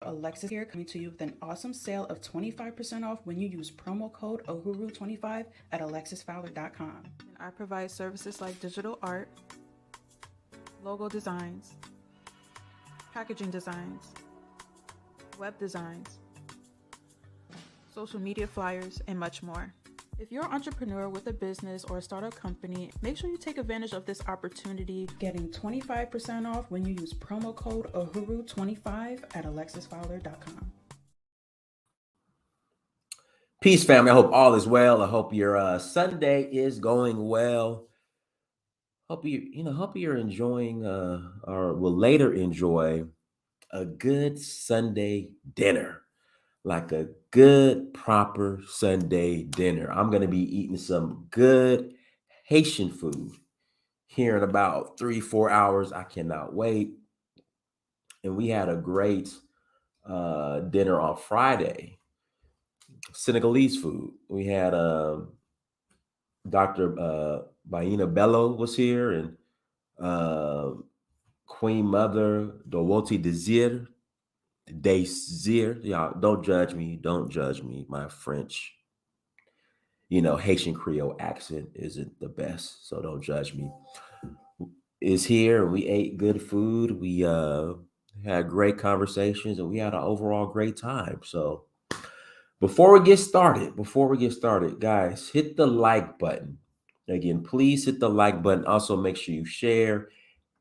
Alexis here, coming to you with an awesome sale of 25% off when you use promo code OHURU25 at alexisfowler.com. I provide services like digital art, logo designs, packaging designs, web designs, social media flyers, and much more. If you're an entrepreneur with a business or a startup company, make sure you take advantage of this opportunity, getting 25% off when you use promo code OHURU25 at alexisfowler.com. Peace, family. I hope all is well. I hope your Sunday is going well. Hope you're enjoying or will later enjoy a good Sunday dinner, like a good proper Sunday dinner. I'm gonna be eating some good Haitian food here in about 3-4 hours. I cannot wait. And we had a great dinner on Friday, Senegalese food. We had Dr. Baina Bello was here, and uh, Queen Mother Dowoti Desir. Y'all, don't judge me. Don't judge me. My French, Haitian Creole accent isn't the best, so don't judge me. Is here. We ate good food. We had great conversations, and we had an overall great time. So before we get started, guys, hit the like button. Again, please hit the like button. Also, make sure you share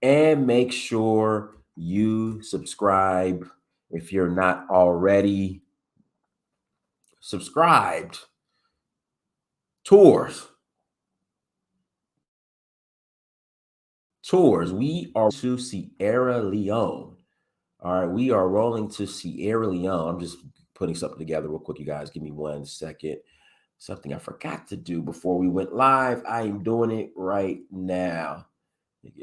and make sure you subscribe if you're not already subscribed. Tours. We are to Sierra Leone. All right, we are rolling to Sierra Leone. I'm just putting something together real quick, you guys. Give me 1 second. Something I forgot to do before we went live. I am doing it right now.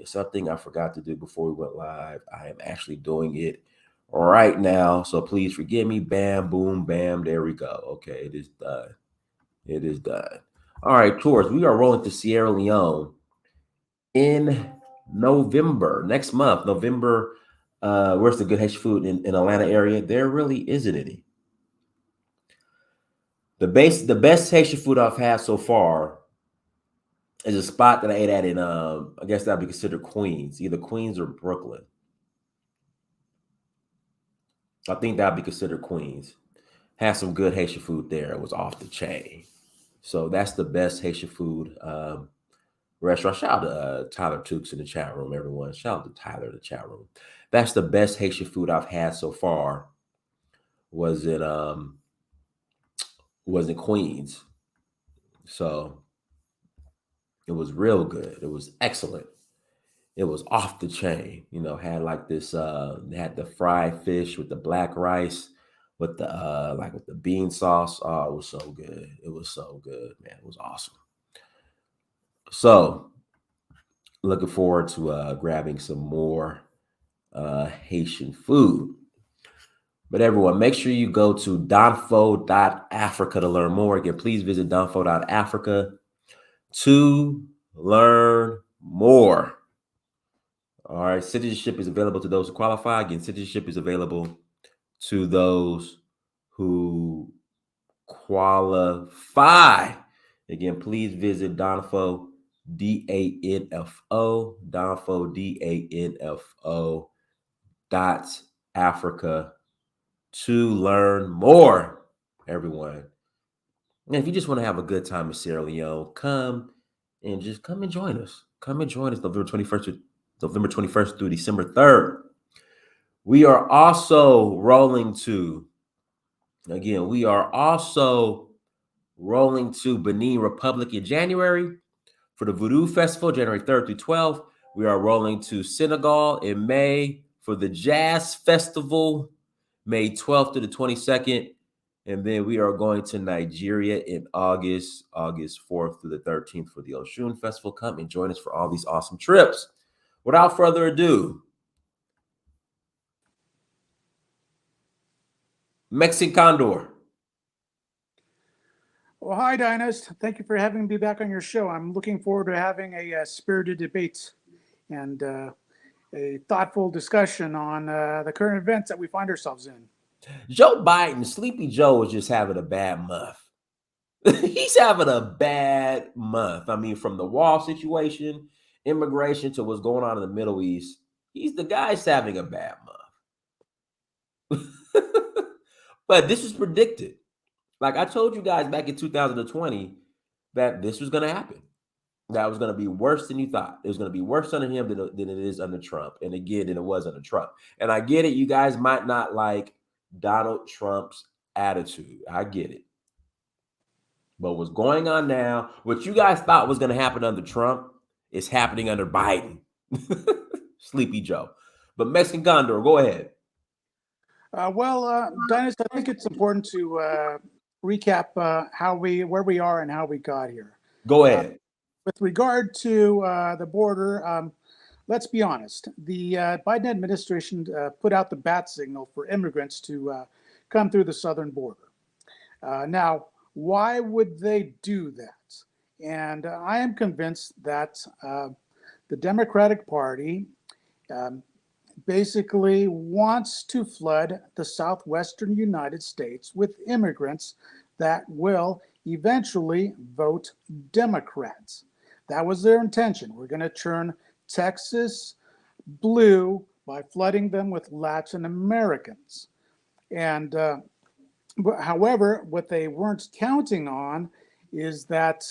Something I forgot to do before we went live. I am actually doing it right now. So please forgive me. Bam, boom, bam. There we go. Okay, it is done. It is done. All right, tours. We are rolling to Sierra Leone in November, next month. November. Where's the good Haitian food in Atlanta area? There really isn't any. The best Haitian food I've had so far is a spot that I ate at in I guess that'd be considered Queens, either Queens or Brooklyn. I think that'd be considered Queens. Had some good Haitian food there. It was off the chain. So that's the best Haitian food restaurant. Shout out to Tyler Tukes in the chat room, everyone. Shout out to Tyler in the chat room. That's the best Haitian food I've had so far. Was in Queens. So it was real good. It was excellent. It was off the chain. Had like this they had the fried fish with the black rice with the with the bean sauce. Oh, it was so good. It was so good, man. It was awesome. So looking forward to grabbing some more Haitian food. But everyone, make sure you go to donfo.africa to learn more. Again, please visit donfo.africa to learn more. All right, citizenship is available to those who qualify. Again, citizenship is available to those who qualify. Again, please visit Donfo, DANFO, Donfo, DANFO .africa to learn more, everyone. And if you just want to have a good time in Sierra Leone, come and join us. Come and join us November 21st through December 3rd. We are also rolling to Benin Republic in January for the Voodoo Festival, January 3rd through 12th. We are rolling to Senegal in May for the Jazz Festival, May 12th to the 22nd. And then we are going to Nigeria in August 4th through the 13th for the Oshun Festival. Come and join us for all these awesome trips. Without further ado, Mexican Condor. Well, hi, Dynast. Thank you for having me back on your show. I'm looking forward to having a spirited debate and a thoughtful discussion on the current events that we find ourselves in. Joe Biden, Sleepy Joe, is just having a bad month. He's having a bad month. I mean, from the wall situation, immigration, to what's going on in the Middle East, the guy's having a bad month. But this was predicted. Like I told you guys back in 2020 that this was going to happen. That was going to be worse than you thought. It was going to be worse under him than it is under Trump. And again, than it was under Trump. And I get it. You guys might not like Donald Trump's attitude. I get it. But what's going on now, what you guys thought was going to happen under Trump, is happening under Biden. Sleepy Joe. But Mexican Condor, go ahead. Dennis, I think it's important to recap where we are and how we got here. Go ahead. With regard to the border, let's be honest. The Biden administration put out the bat signal for immigrants to come through the southern border. Now, why would they do that? And I am convinced that the Democratic Party basically wants to flood the southwestern United States with immigrants that will eventually vote Democrats. That was their intention. We're going to turn Texas blue by flooding them with Latin Americans. And however, what they weren't counting on is that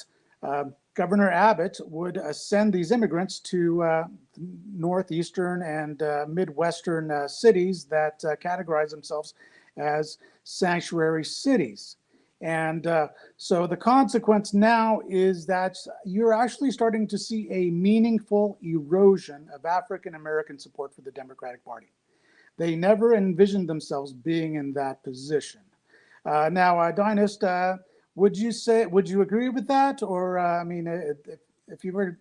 Governor Abbott would send these immigrants to northeastern and midwestern cities that categorize themselves as sanctuary cities. And so the consequence now is that you're actually starting to see a meaningful erosion of African American support for the Democratic Party. They never envisioned themselves being in that position. Now, Dynast, would you agree with that? Or, if you were...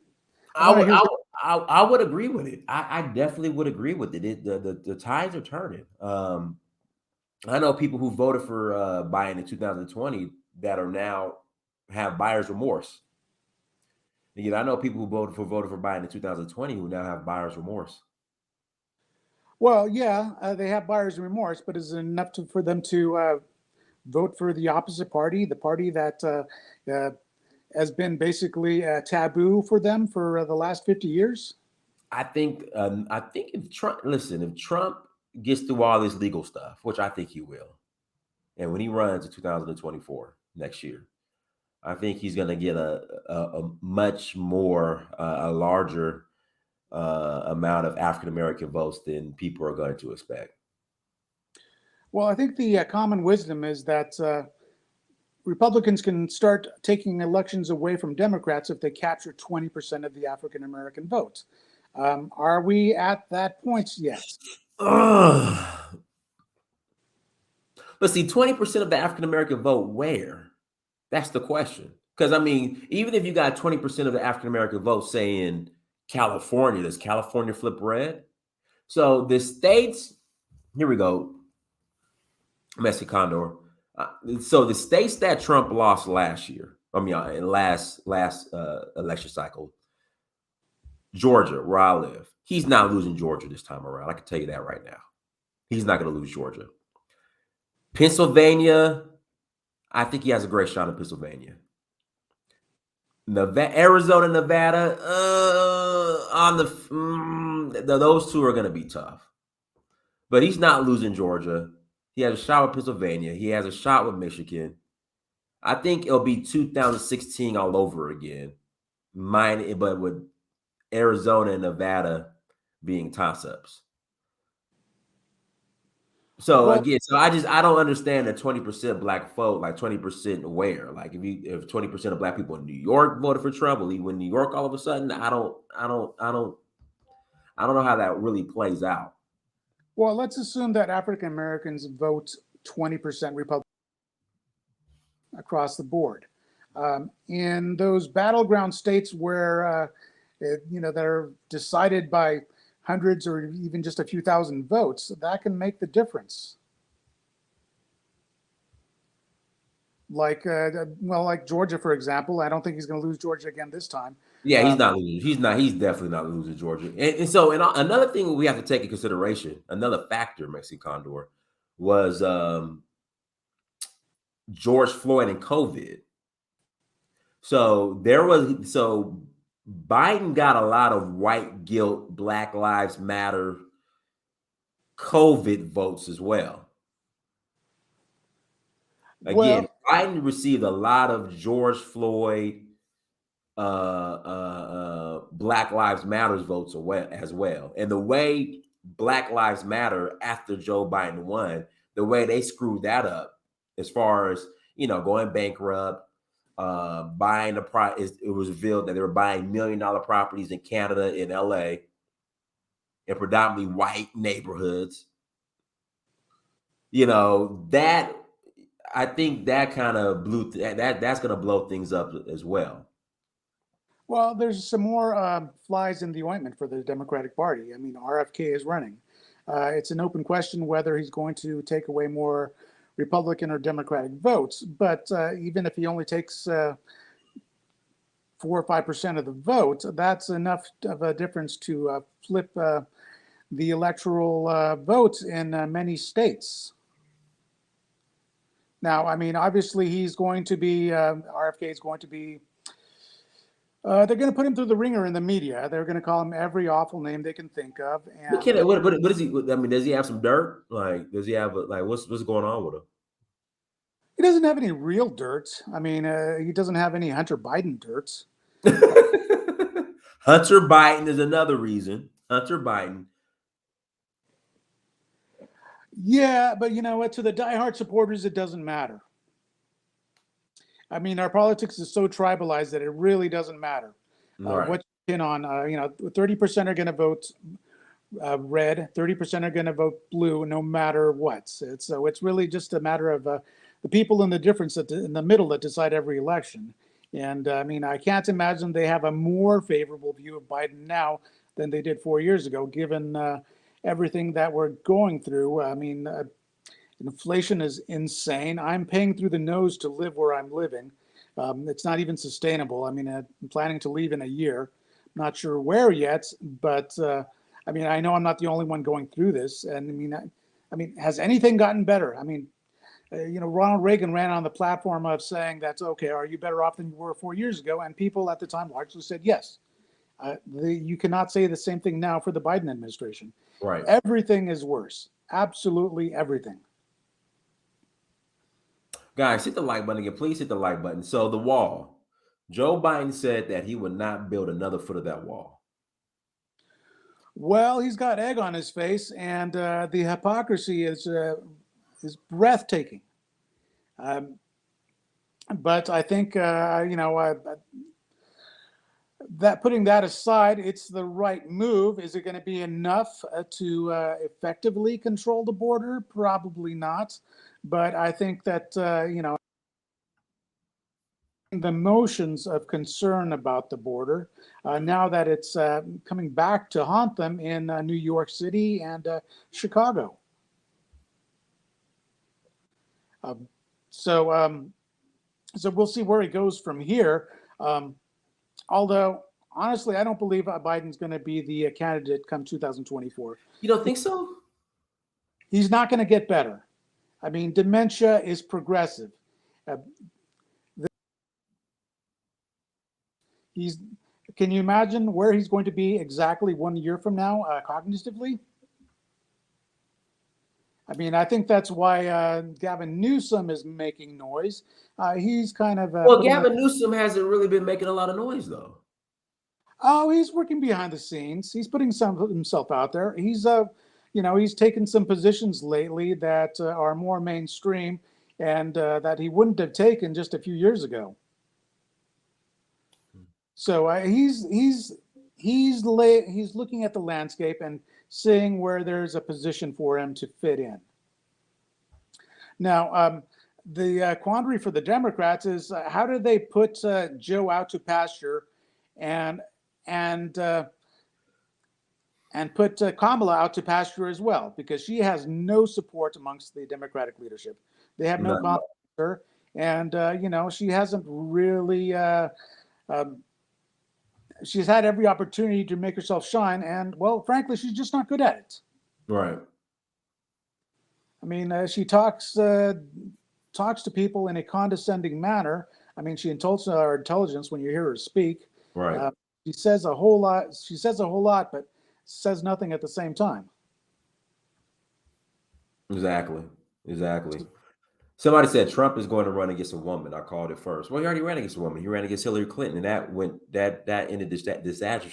I would agree with it. I definitely would agree with it. The tides are turning. I know people who voted for Biden in 2020 that are now have buyer's remorse. I know people who voted for Biden in 2020 who now have buyer's remorse. Well, yeah, they have buyer's remorse, but is it enough for them to vote for the opposite party, the party that has been basically taboo for them for the last 50 years? I think if Trump gets through all this legal stuff, which I think he will, and when he runs in 2024 next year, I think he's going to get a much more a larger amount of African American votes than people are going to expect. Well, I think the common wisdom is that Republicans can start taking elections away from Democrats if they capture 20% of the African American vote. Are we at that point yet? But see, 20% of the African American vote, where? That's the question. Because I mean, even if you got 20% of the African American vote, say in California, does California flip red? So the states, here we go, Mexican Condor. So the states that Trump lost last year, in last election cycle, Georgia, where I live, he's not losing Georgia this time around. I can tell you that right now. He's not going to lose Georgia. Pennsylvania, I think he has a great shot in Pennsylvania. Arizona, Nevada, those two are going to be tough. But he's not losing Georgia. He has a shot with Pennsylvania. He has a shot with Michigan. I think it'll be 2016 all over again. But with Arizona and Nevada being toss-ups. So again, I don't understand the 20% black vote, like 20% where, like if 20% of black people in New York voted for Trump, will he win New York all of a sudden? I don't know how that really plays out. Well, let's assume that African Americans vote 20% Republican across the board. In those battleground states where that are decided by hundreds or even just a few thousand votes, that can make the difference. Like Georgia, for example. I don't think he's going to lose Georgia again this time. Yeah, he's not losing. He's definitely not losing Georgia. And so another thing we have to take in consideration, another factor, Mexican Condor, was George Floyd and COVID. So Biden got a lot of white guilt, Black Lives Matter, COVID votes as well. Again, Biden received a lot of George Floyd, Black Lives Matters votes as well. And the way Black Lives Matter after Joe Biden won, the way they screwed that up, as far as going bankrupt, buying it was revealed that they were buying $1 million properties in Canada, in LA, in predominantly white neighborhoods. That, I think that kind of that's going to blow things up as well. Well, there's some more flies in the ointment for the Democratic Party. I mean, RFK is running. It's an open question whether he's going to take away more Republican or Democratic votes. But even if he only takes 4 or 5% of the vote, that's enough of a difference to flip the electoral votes in many states. Now, I mean, obviously, he's going to be RFK is going to be. They're going to put him through the ringer in the media. They're going to call him every awful name they can think of. And what is he? I mean, does he have some dirt? Like, does he have what's going on with him? He doesn't have any real dirt. I mean, he doesn't have any Hunter Biden dirt. Hunter Biden is another reason. Hunter Biden. Yeah, but you know what? To the diehard supporters, it doesn't matter. I mean, our politics is so tribalized that it really doesn't matter Right. what you pin on. 30% are going to vote red, 30% are going to vote blue, no matter what. So it's really just a matter of the people in the difference in the middle that decide every election. And I mean, I can't imagine they have a more favorable view of Biden now than they did 4 years ago, given everything that we're going through. I mean, inflation is insane. I'm paying through the nose to live where I'm living. It's not even sustainable. I mean, I'm planning to leave in a year. Not sure where yet, but I mean, I know I'm not the only one going through this. And I mean, has anything gotten better? I mean, Ronald Reagan ran on the platform of saying that's okay. Are you better off than you were 4 years ago? And people at the time largely said yes. You cannot say the same thing now for the Biden administration. Right. Everything is worse. Absolutely everything. Guys, hit the like button again. Please hit the like button. So the wall. Joe Biden said that he would not build another foot of that wall. Well, he's got egg on his face, and the hypocrisy is breathtaking. But I think that putting that aside, it's the right move. Is it going to be enough to effectively control the border? Probably not. But I think that the motions of concern about the border, now that it's coming back to haunt them in New York City and Chicago. So we'll see where it goes from here. Although, honestly, I don't believe Biden's going to be the candidate come 2024. You don't think so? He's not going to get better. I mean, dementia is progressive. Can you imagine where he's going to be exactly 1 year from now, cognitively? I mean, I think that's why Gavin Newsom is making noise. He's kind of Gavin Newsom hasn't really been making a lot of noise, though. Oh, he's working behind the scenes. He's putting some of himself out there. He's he's taken some positions lately that are more mainstream and that he wouldn't have taken just a few years ago. So he's looking at the landscape and seeing where there's a position for him to fit in. Now, the quandary for the Democrats is how do they put Joe out to pasture and put Kamala out to pasture as well, because she has no support amongst the Democratic leadership. They have no confidence in her, and she hasn't really. She's had every opportunity to make herself shine, and well, frankly, she's just not good at it. Right. I mean, she talks to people in a condescending manner. I mean, she insults our intelligence when you hear her speak. Right. She says a whole lot. She says a whole lot, but says nothing at the same time. Exactly. Exactly. Somebody said Trump is going to run against a woman. I called it first. Well, he already ran against a woman. He ran against Hillary Clinton, and that ended disaster.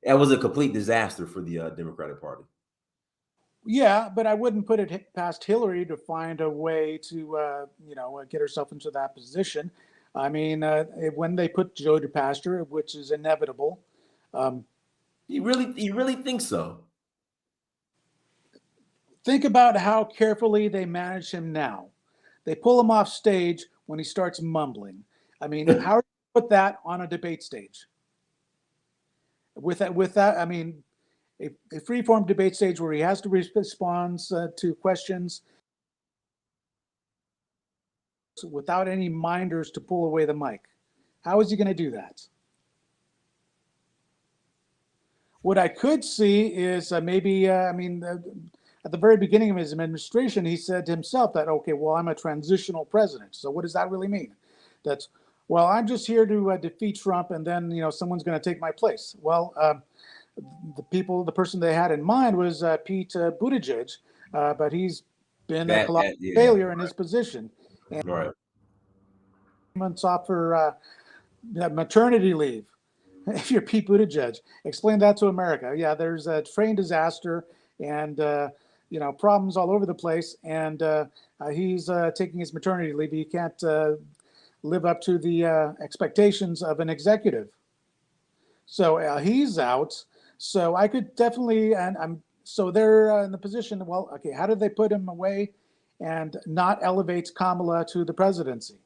That was a complete disaster for the Democratic Party. Yeah, but I wouldn't put it past Hillary to find a way to, get herself into that position. I mean, when they put Joe DePastor, which is inevitable. You really think so? Think about how carefully they manage him now. They pull him off stage when he starts mumbling. I mean, how do you put that on a debate stage? With that, I mean, a free-form debate stage where he has to respond to questions without any minders to pull away the mic. How is he going to do that? What I could see is maybe, at the very beginning of his administration, he said to himself that, okay, well, I'm a transitional president. So what does that really mean? That's, well, I'm just here to defeat Trump, and then someone's going to take my place. Well, the person they had in mind was Pete Buttigieg, but he's been a colossal failure in his position. And Right. months off for maternity leave. If you're Pete Buttigieg, explain that to America. Yeah, there's a train disaster and problems all over the place, and he's taking his maternity leave. He can't live up to the expectations of an executive, so he's out. So I could definitely, and so they're in the position. Well, okay, how did they put him away and not elevate Kamala to the presidency?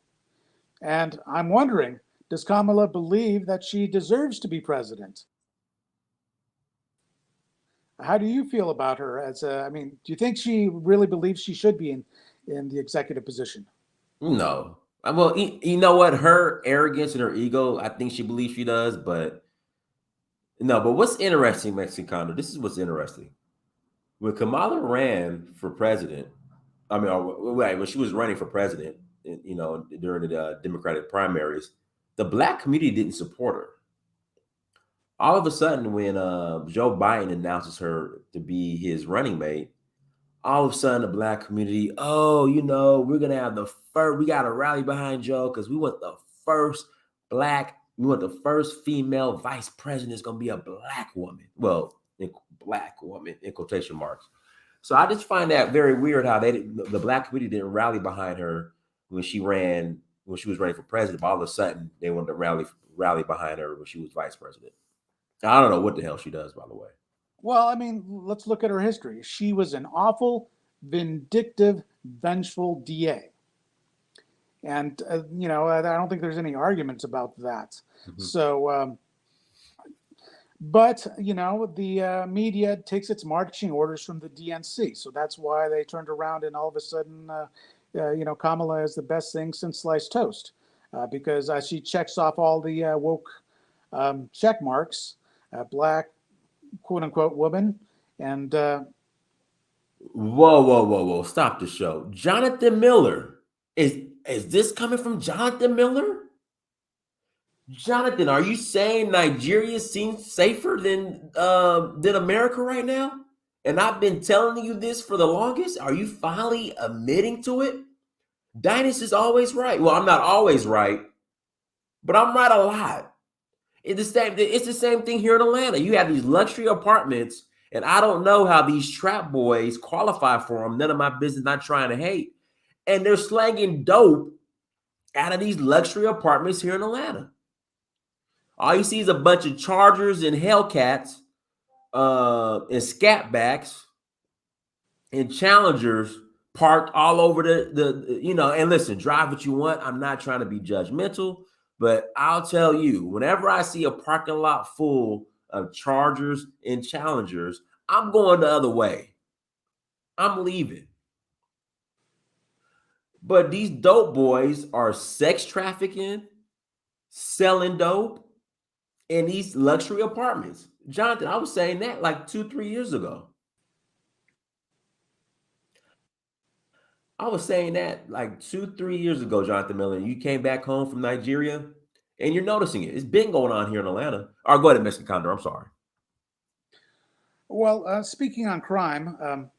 And I'm wondering, does Kamala believe that she deserves to be president? How do you feel about her? Do you think she really believes she should be in the executive position? No. Well, you know what? Her arrogance and her ego, I think she believes she does, but no. But what's interesting, Mexicano, this is what's interesting. When Kamala ran for president, when she was running for president, during the Democratic primaries, the black community didn't support her. All of a sudden, when Joe Biden announces her to be his running mate, all of a sudden the black community, we're gonna have the first, we gotta rally behind Joe because we want the first female vice president is gonna be a black woman. Well, black woman in quotation marks. So I just find that very weird how the black community didn't rally behind her when she was running for president, but all of a sudden they wanted to rally behind her when she was vice president. I don't know what the hell she does, by the way. Well, I mean, let's look at her history. She was an awful, vindictive, vengeful DA. And, I don't think there's any arguments about that. Mm-hmm. So, but, the media takes its marching orders from the DNC. So that's why they turned around and all of a sudden, Kamala is the best thing since sliced toast because she checks off all the woke check marks, black, quote unquote woman. And whoa. Stop the show. Jonathan Miller. Is this coming from Jonathan Miller? Jonathan, are you saying Nigeria seems safer than America right now? And I've been telling you this for the longest. Are you finally admitting to it? Dynast is always right. Well, I'm not always right, but I'm right a lot. It's the same thing here in Atlanta. You have these luxury apartments, and I don't know how these trap boys qualify for them. None of my business, not trying to hate. And they're slanging dope out of these luxury apartments here in Atlanta. All you see is a bunch of Chargers and Hellcats and Scatbacks and Challengers parked all over and listen, drive what you want. I'm not trying to be judgmental, but I'll tell you, whenever I see a parking lot full of Chargers and Challengers, I'm going the other way. I'm leaving. But these dope boys are sex trafficking, selling dope in these luxury apartments. Jonathan, I was saying that like 2-3 years ago. I was saying that like 2, 3 years ago, Jonathan Miller. You came back home from Nigeria, and you're noticing it. It's been going on here in Atlanta. Or go ahead, Mexican Condor. I'm sorry. Well, speaking on crime,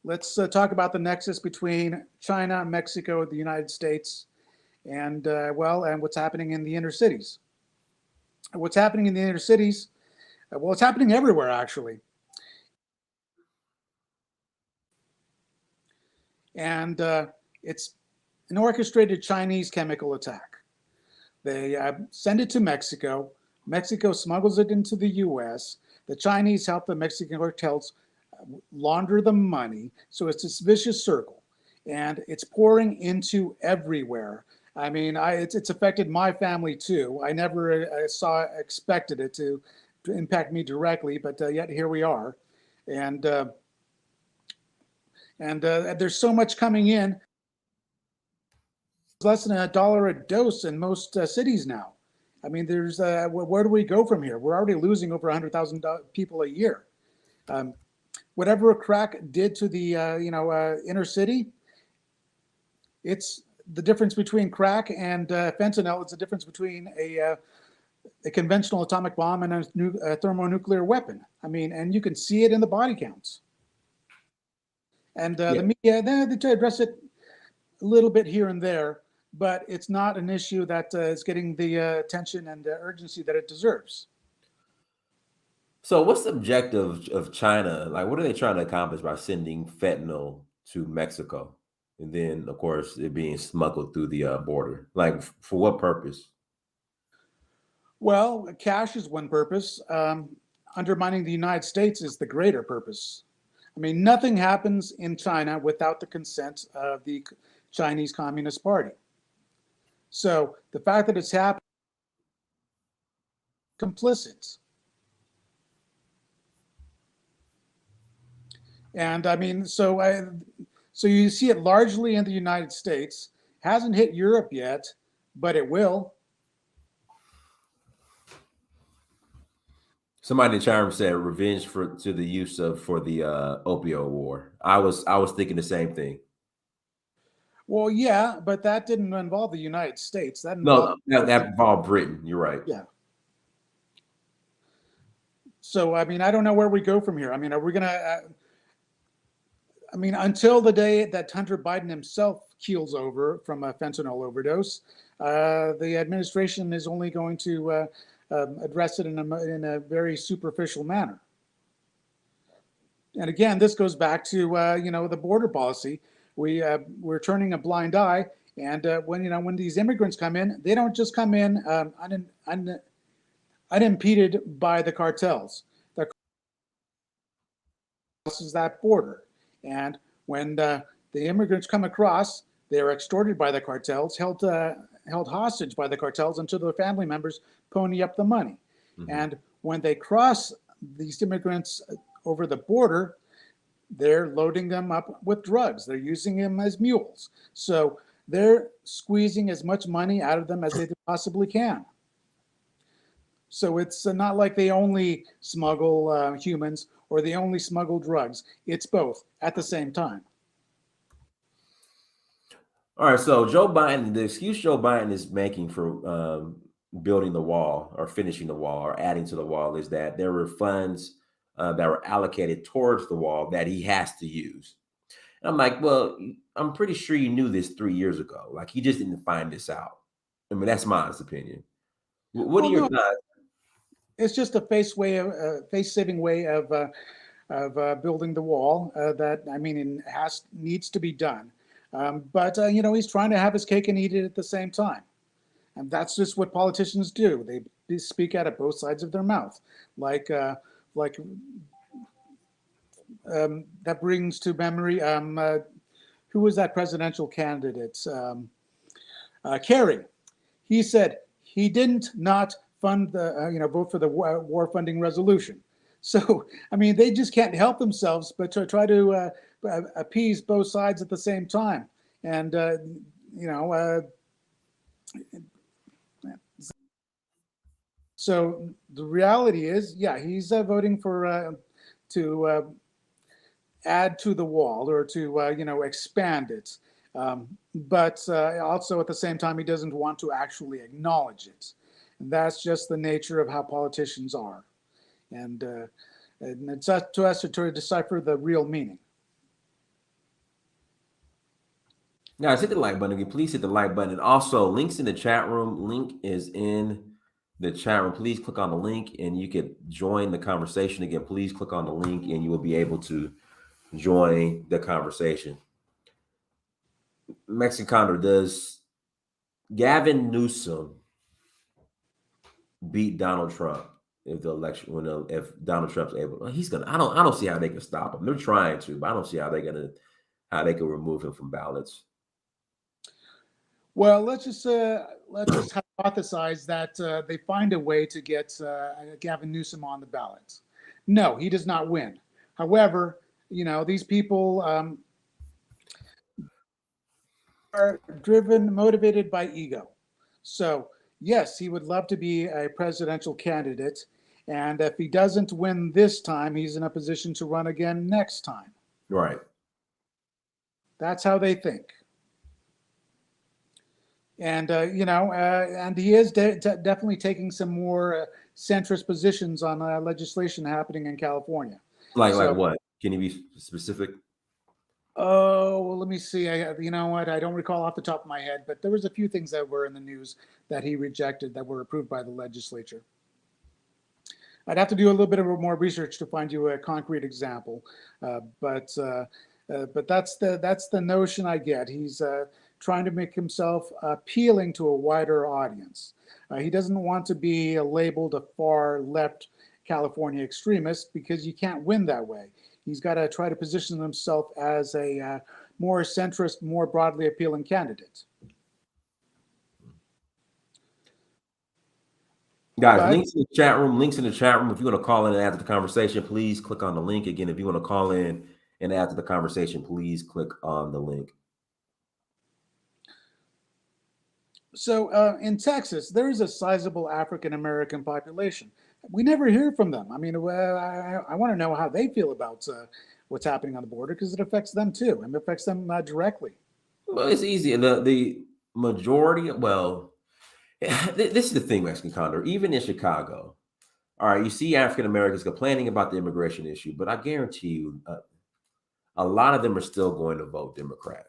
let's talk about the nexus between China, Mexico, the United States, and and what's happening in the inner cities. What's happening in the inner cities? Well, it's happening everywhere actually, and it's an orchestrated Chinese chemical attack. They send it to Mexico. Mexico smuggles it into the U.S. The Chinese help the Mexican cartels launder the money. So it's this vicious circle, and it's pouring into everywhere. I mean, it's affected my family too. I never expected it to impact me directly, but yet here we are, and there's so much coming in. It's less than $1 a dose in most cities now. I mean, there's where do we go from here? We're already losing over 100,000 people a year. Um, Whatever crack did to the inner city, it's the difference between crack and fentanyl. It's the difference between a conventional atomic bomb and a thermonuclear weapon. I mean, and you can see it in the body counts. And Yeah. the media, they try to address it a little bit here and there, but it's not an issue that is getting the attention and urgency that it deserves. So, what's the objective of China? Like, what are they trying to accomplish by sending fentanyl to Mexico, and then, of course, it being smuggled through the border? Like, for what purpose? Well, cash is one purpose. Undermining the United States is the greater purpose. I mean, nothing happens in China without the consent of the Chinese Communist Party. So the fact that it's happening, complicit. And I mean, so you see it largely in the United States. Hasn't hit Europe yet, but it will. Somebody in the chat room said revenge to the use of for the opioid war. I was thinking the same thing. Well, yeah, but that didn't involve the United States. That No, involved that involved Britain. You're right. yeah. So I mean, I don't know where we go from here. I mean, are we gonna? I mean, until the day that Hunter Biden himself keels over from a fentanyl overdose, the administration is only going to address it in a very superficial manner. And again, this goes back to the border policy. We're turning a blind eye, and when these immigrants come in, they don't just come in unimpeded by the cartels. The crosses that border, and when the immigrants come across, they're extorted by the cartels, held hostage by the cartels until their family members pony up the money. Mm-hmm. And when they cross these immigrants over the border, they're loading them up with drugs. They're using them as mules. So they're squeezing as much money out of them as they possibly can. So it's not like they only smuggle humans or they only smuggle drugs. It's both at the same time. All right. So Joe Biden, the excuse Joe Biden is making for building the wall or finishing the wall or adding to the wall is that there were funds that were allocated towards the wall that he has to use. And I'm like, well, I'm pretty sure you knew this 3 years ago. Like, he just didn't find this out. I mean, that's my opinion. What are your thoughts? It's just a face-saving way of building the wall that, I mean, needs to be done. But he's trying to have his cake and eat it at the same time. And that's just what politicians do. They speak out of both sides of their mouth. That brings to memory, who was that presidential candidate? Kerry. He said he didn't not fund vote for the war funding resolution. So, I mean, they just can't help themselves but to try to appease both sides at the same time. And, so the reality is, yeah, he's voting for to add to the wall or to expand it. But also at the same time, he doesn't want to actually acknowledge it. And that's just the nature of how politicians are. And it's up to us to decipher the real meaning. Guys, hit the like button again. Please hit the like button. And also, links in the chat room. Link is in the chat room. Please click on the link and you can join the conversation. Again, please click on the link and you will be able to join the conversation. Mexican Condor, does Gavin Newsom beat Donald Trump if the election if Donald Trump's able? He's gonna. I don't see how they can stop him. They're trying to, but I don't see how they can remove him from ballots. Well, let's just hypothesize that they find a way to get Gavin Newsom on the ballot. No, he does not win. However, these people are motivated by ego. So yes, he would love to be a presidential candidate, and if he doesn't win this time, he's in a position to run again next time. Right. That's how they think. And and he is definitely taking some more centrist positions on legislation happening in California. Like what? Can you be specific? Oh, well, let me see. You know what? I don't recall off the top of my head, but there was a few things that were in the news that he rejected that were approved by the legislature. I'd have to do a little bit of more research to find you a concrete example, but that's the notion I get. He's trying to make himself appealing to a wider audience. He doesn't want to be labeled a far left California extremist because you can't win that way. He's got to try to position himself as a more centrist, more broadly appealing candidate. Guys, links in the chat room. Links in the chat room. If you want to call in and add to the conversation, please click on the link. Again, if you want to call in and add to the conversation, please click on the link. So in Texas, there is a sizable African-American population. We never hear from them. I mean, I want to know how they feel about what's happening on the border because it affects them too, and it affects them directly. Well, it's easy. The majority, this is the thing, Mexican Condor, even in Chicago, all right, you see African-Americans complaining about the immigration issue, but I guarantee you a lot of them are still going to vote Democrat.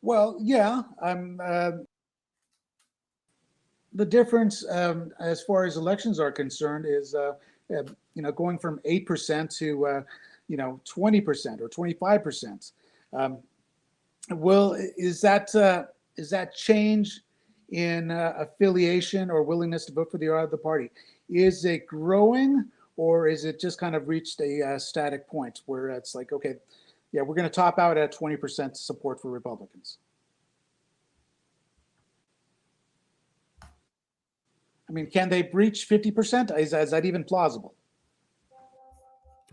Well, yeah, the difference as far as elections are concerned is, going from 8% to, 20% or 25%. Is that change in affiliation or willingness to vote for the other party? Is it growing, or is it just kind of reached a static point where it's like, okay, yeah, we're going to top out at 20% support for Republicans? I mean, can they breach 50%? Is that even plausible?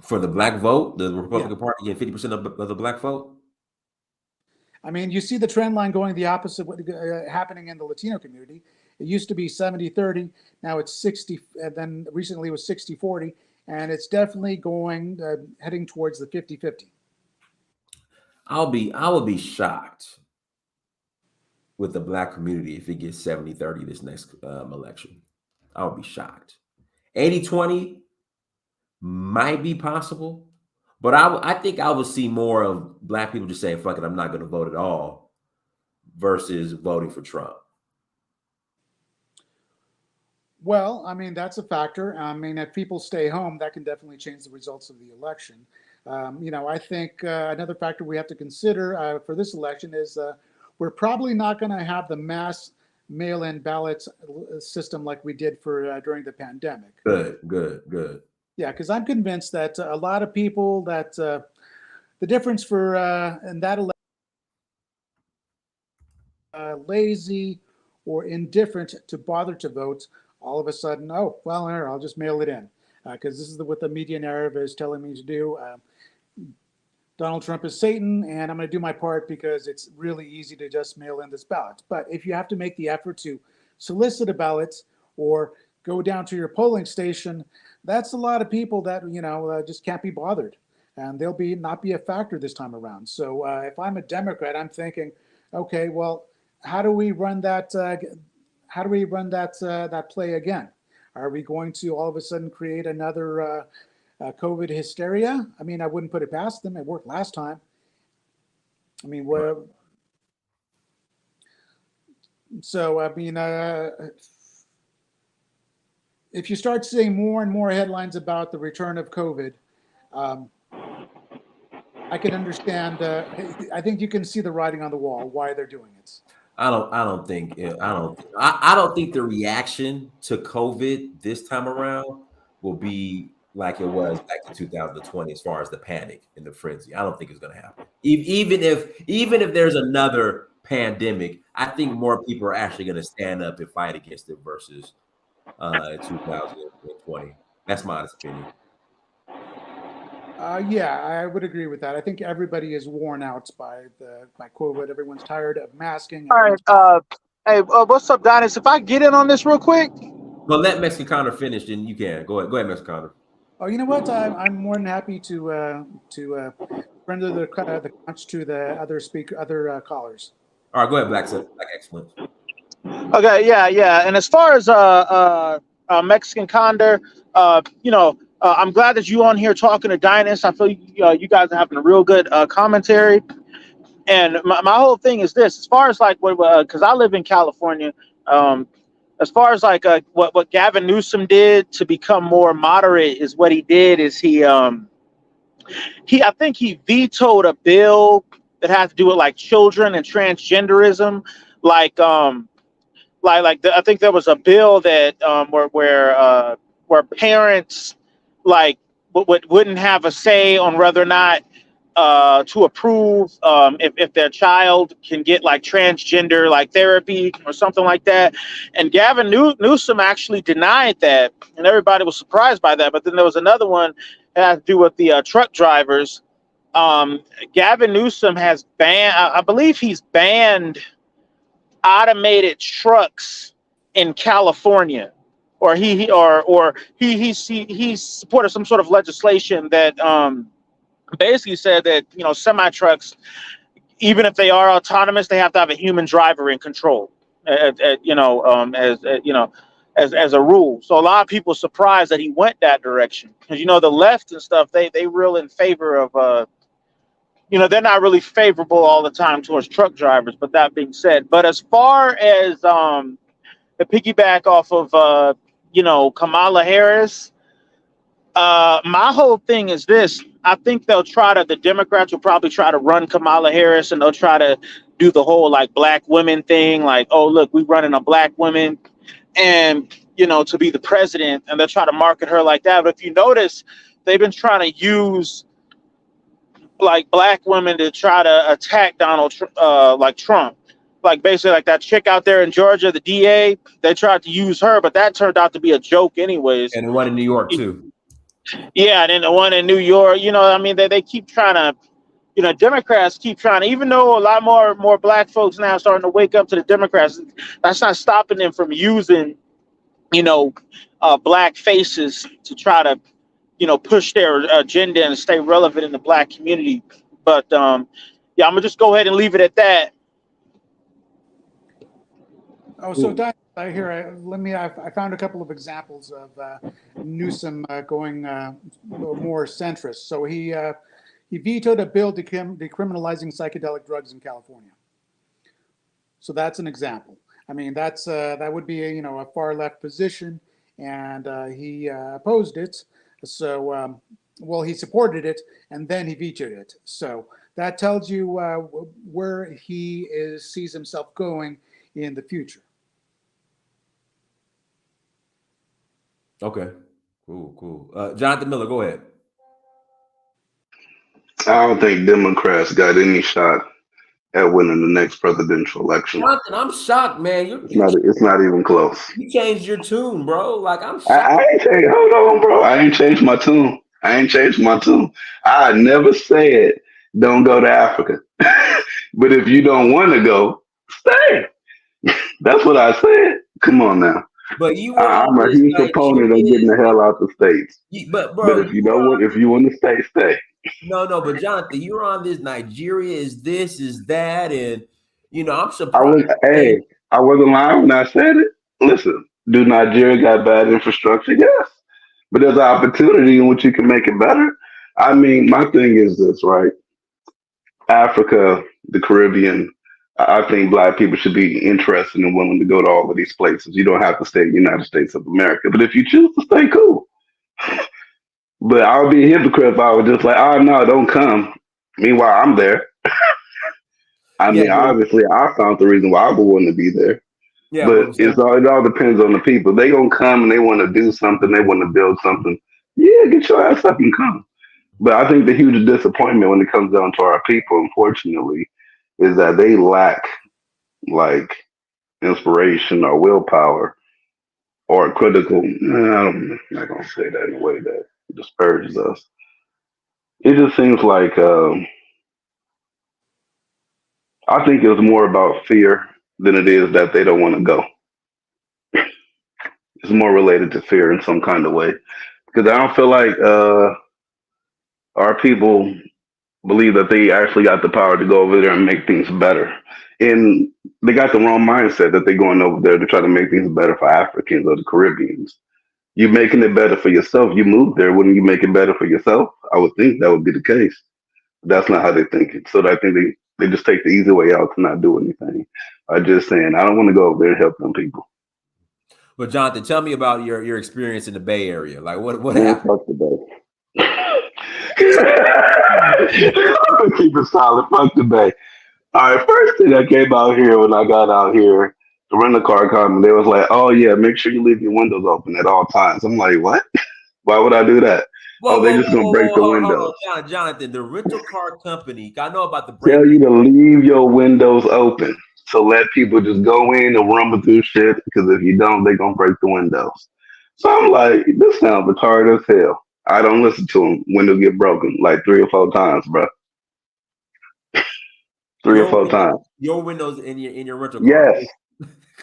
For the black vote, the Republican Party getting 50% of the black vote? I mean, you see the trend line going the opposite, happening in the Latino community. It used to be 70-30. Now it's 60, and then recently it was 60-40. And it's definitely going, heading towards the 50-50. I would be shocked with the black community if it gets 70-30 this next election. I would be shocked. 80-20 might be possible, but I think I would see more of black people just saying, fuck it, I'm not going to vote at all, versus voting for Trump. Well, I mean, that's a factor. I mean, if people stay home, that can definitely change the results of the election. I think another factor we have to consider for this election is we're probably not going to have the mass mail-in ballot system like we did for during the pandemic. Good. Yeah, because I'm convinced that a lot of people that the difference for in that election, lazy or indifferent to bother to vote, all of a sudden, oh, well, I'll just mail it in because this is what the media narrative is telling me to do. Donald Trump is Satan, and I'm going to do my part because it's really easy to just mail in this ballot. But if you have to make the effort to solicit a ballot or go down to your polling station, that's a lot of people that, just can't be bothered. and they'll not be a factor this time around. So if I'm a Democrat, I'm thinking, okay, well, how do we run that? That play again? Are we going to all of a sudden create another COVID hysteria? I mean, I wouldn't put it past them. It worked last time. I mean, so I mean, if you start seeing more and more headlines about the return of COVID, I can understand. I think you can see the writing on the wall why they're doing it. I don't think I don't think the reaction to COVID this time around will be like it was back in 2020 as far as the panic and the frenzy. I don't think it's going to happen. Even if there's another pandemic, I think more people are actually going to stand up and fight against it versus 2020. That's my honest opinion. Yeah, I would agree with that. I think everybody is worn out by COVID. Everyone's tired of masking. All right. Hey, what's up, Dynast? If I get in on this real quick. Well, let Mexican Condor finish, then you can. Go ahead, Mexican Condor. Oh, you know what? I'm more than happy to render the crunch to the other callers. All right, go ahead, Black Excellence. Okay, yeah. And as far as Mexican Condor, I'm glad that you on here talking to Dynast. I feel you guys are having a real good commentary. And my whole thing is this: as far as like because I live in California, as far as like what Gavin Newsom did to become more moderate is what he did is I think he vetoed a bill that had to do with like children and transgenderism, I think there was a bill that where parents like wouldn't have a say on whether or not to approve if their child can get like transgender like therapy or something like that. And Gavin Newsom actually denied that, and everybody was surprised by that. But then there was another one that had to do with the truck drivers. Gavin Newsom has banned, I believe he's banned automated trucks in California, or he supported some sort of legislation that basically said that semi trucks, even if they are autonomous, they have to have a human driver in control, as a rule. So a lot of people are surprised that he went that direction, because the left and stuff, they real in favor of they're not really favorable all the time towards truck drivers. But that being said, but as far as the piggyback off of Kamala Harris, my whole thing is this: I think the Democrats will probably try to run Kamala Harris, and they'll try to do the whole like black women thing, like, oh look, we're running a black woman, and to be the president, and they'll try to market her like that. But if you notice, they've been trying to use like black women to try to attack like Trump. Like basically like that chick out there in Georgia, the DA, they tried to use her, but that turned out to be a joke anyways. And the one in New York too. Yeah, and then the one in New York, they keep trying to, Democrats keep trying to, even though a lot more black folks now starting to wake up to the Democrats, that's not stopping them from using, black faces to try to, push their agenda and stay relevant in the black community. But I'm gonna just go ahead and leave it at that. Oh, so I found a couple of examples of Newsom going more centrist. So he vetoed a bill decriminalizing psychedelic drugs in California. So that's an example. I mean, that would be a far left position, and he opposed it. So he supported it, and then he vetoed it. So that tells you where he sees himself going in the future. Okay, cool. Jonathan Miller, go ahead. I don't think Democrats got any shot at winning the next presidential election. Jonathan, I'm shocked, man. It's not even close. You changed your tune, bro. Like, I'm shocked. I ain't changed. Hold on, bro. I ain't changed my tune. I never said don't go to Africa. But if you don't want to go, stay. That's what I said. Come on now. But I'm a huge proponent of getting the hell out the States. But if you want to stay, stay. No, but Jonathan, you're on this. Nigeria is this, is that, and I'm I was, surprised. hey, I wasn't lying when I said it. Listen, do Nigeria got bad infrastructure? Yes, but there's an opportunity in which you can make it better. I mean, my thing is this, right? Africa, the Caribbean. I think black people should be interested and willing to go to all of these places. You don't have to stay in the United States of America, but if you choose to stay, cool. But I would be a hypocrite if I was just like, oh no, don't come. Meanwhile, I'm there. I Yeah, mean, obviously, I found the reason why I would want to be there. yeah, But it all depends on the people. They gonna come and they want to do something. They want to build something. Yeah, get your ass up and come. But I think the huge disappointment when it comes down to our people, unfortunately, is that they lack like inspiration or willpower or critical. I'm not gonna say that in a way that disparages us. It just seems like I think it was more about fear than it is that they don't want to go. It's more related to fear in some kind of way because I don't feel like our people believe that they actually got the power to go over there and make things better. And they got the wrong mindset that they're going over there to try to make things better for Africans or the Caribbeans. You making it better for yourself. You moved there, wouldn't you make it better for yourself? I would think that would be the case. That's not how they think it. So I think they just take the easy way out to not do anything. I just saying, I don't want to go over there and help them people. But Jonathan, tell me about your experience in the Bay Area. Like what Man, happened? fuck the Bay. Keep it solid. Fuck the Bay. All right, first thing I came out here when I got out here, the rental car company, they was like, oh yeah, make sure you leave your windows open at all times. I'm like, what? Why would I do that? Oh, they just gonna break the windows. Jonathan, the rental car company. I know about the break. Tell you to leave your windows open. So let people just go in and rumble through shit. Because if you don't, they're gonna break the windows. So I'm like, this sounds retarded as hell. I don't listen to them. Window get broken like 3 or 4 times, bro. 3 or 4 times. Your windows in your rental car.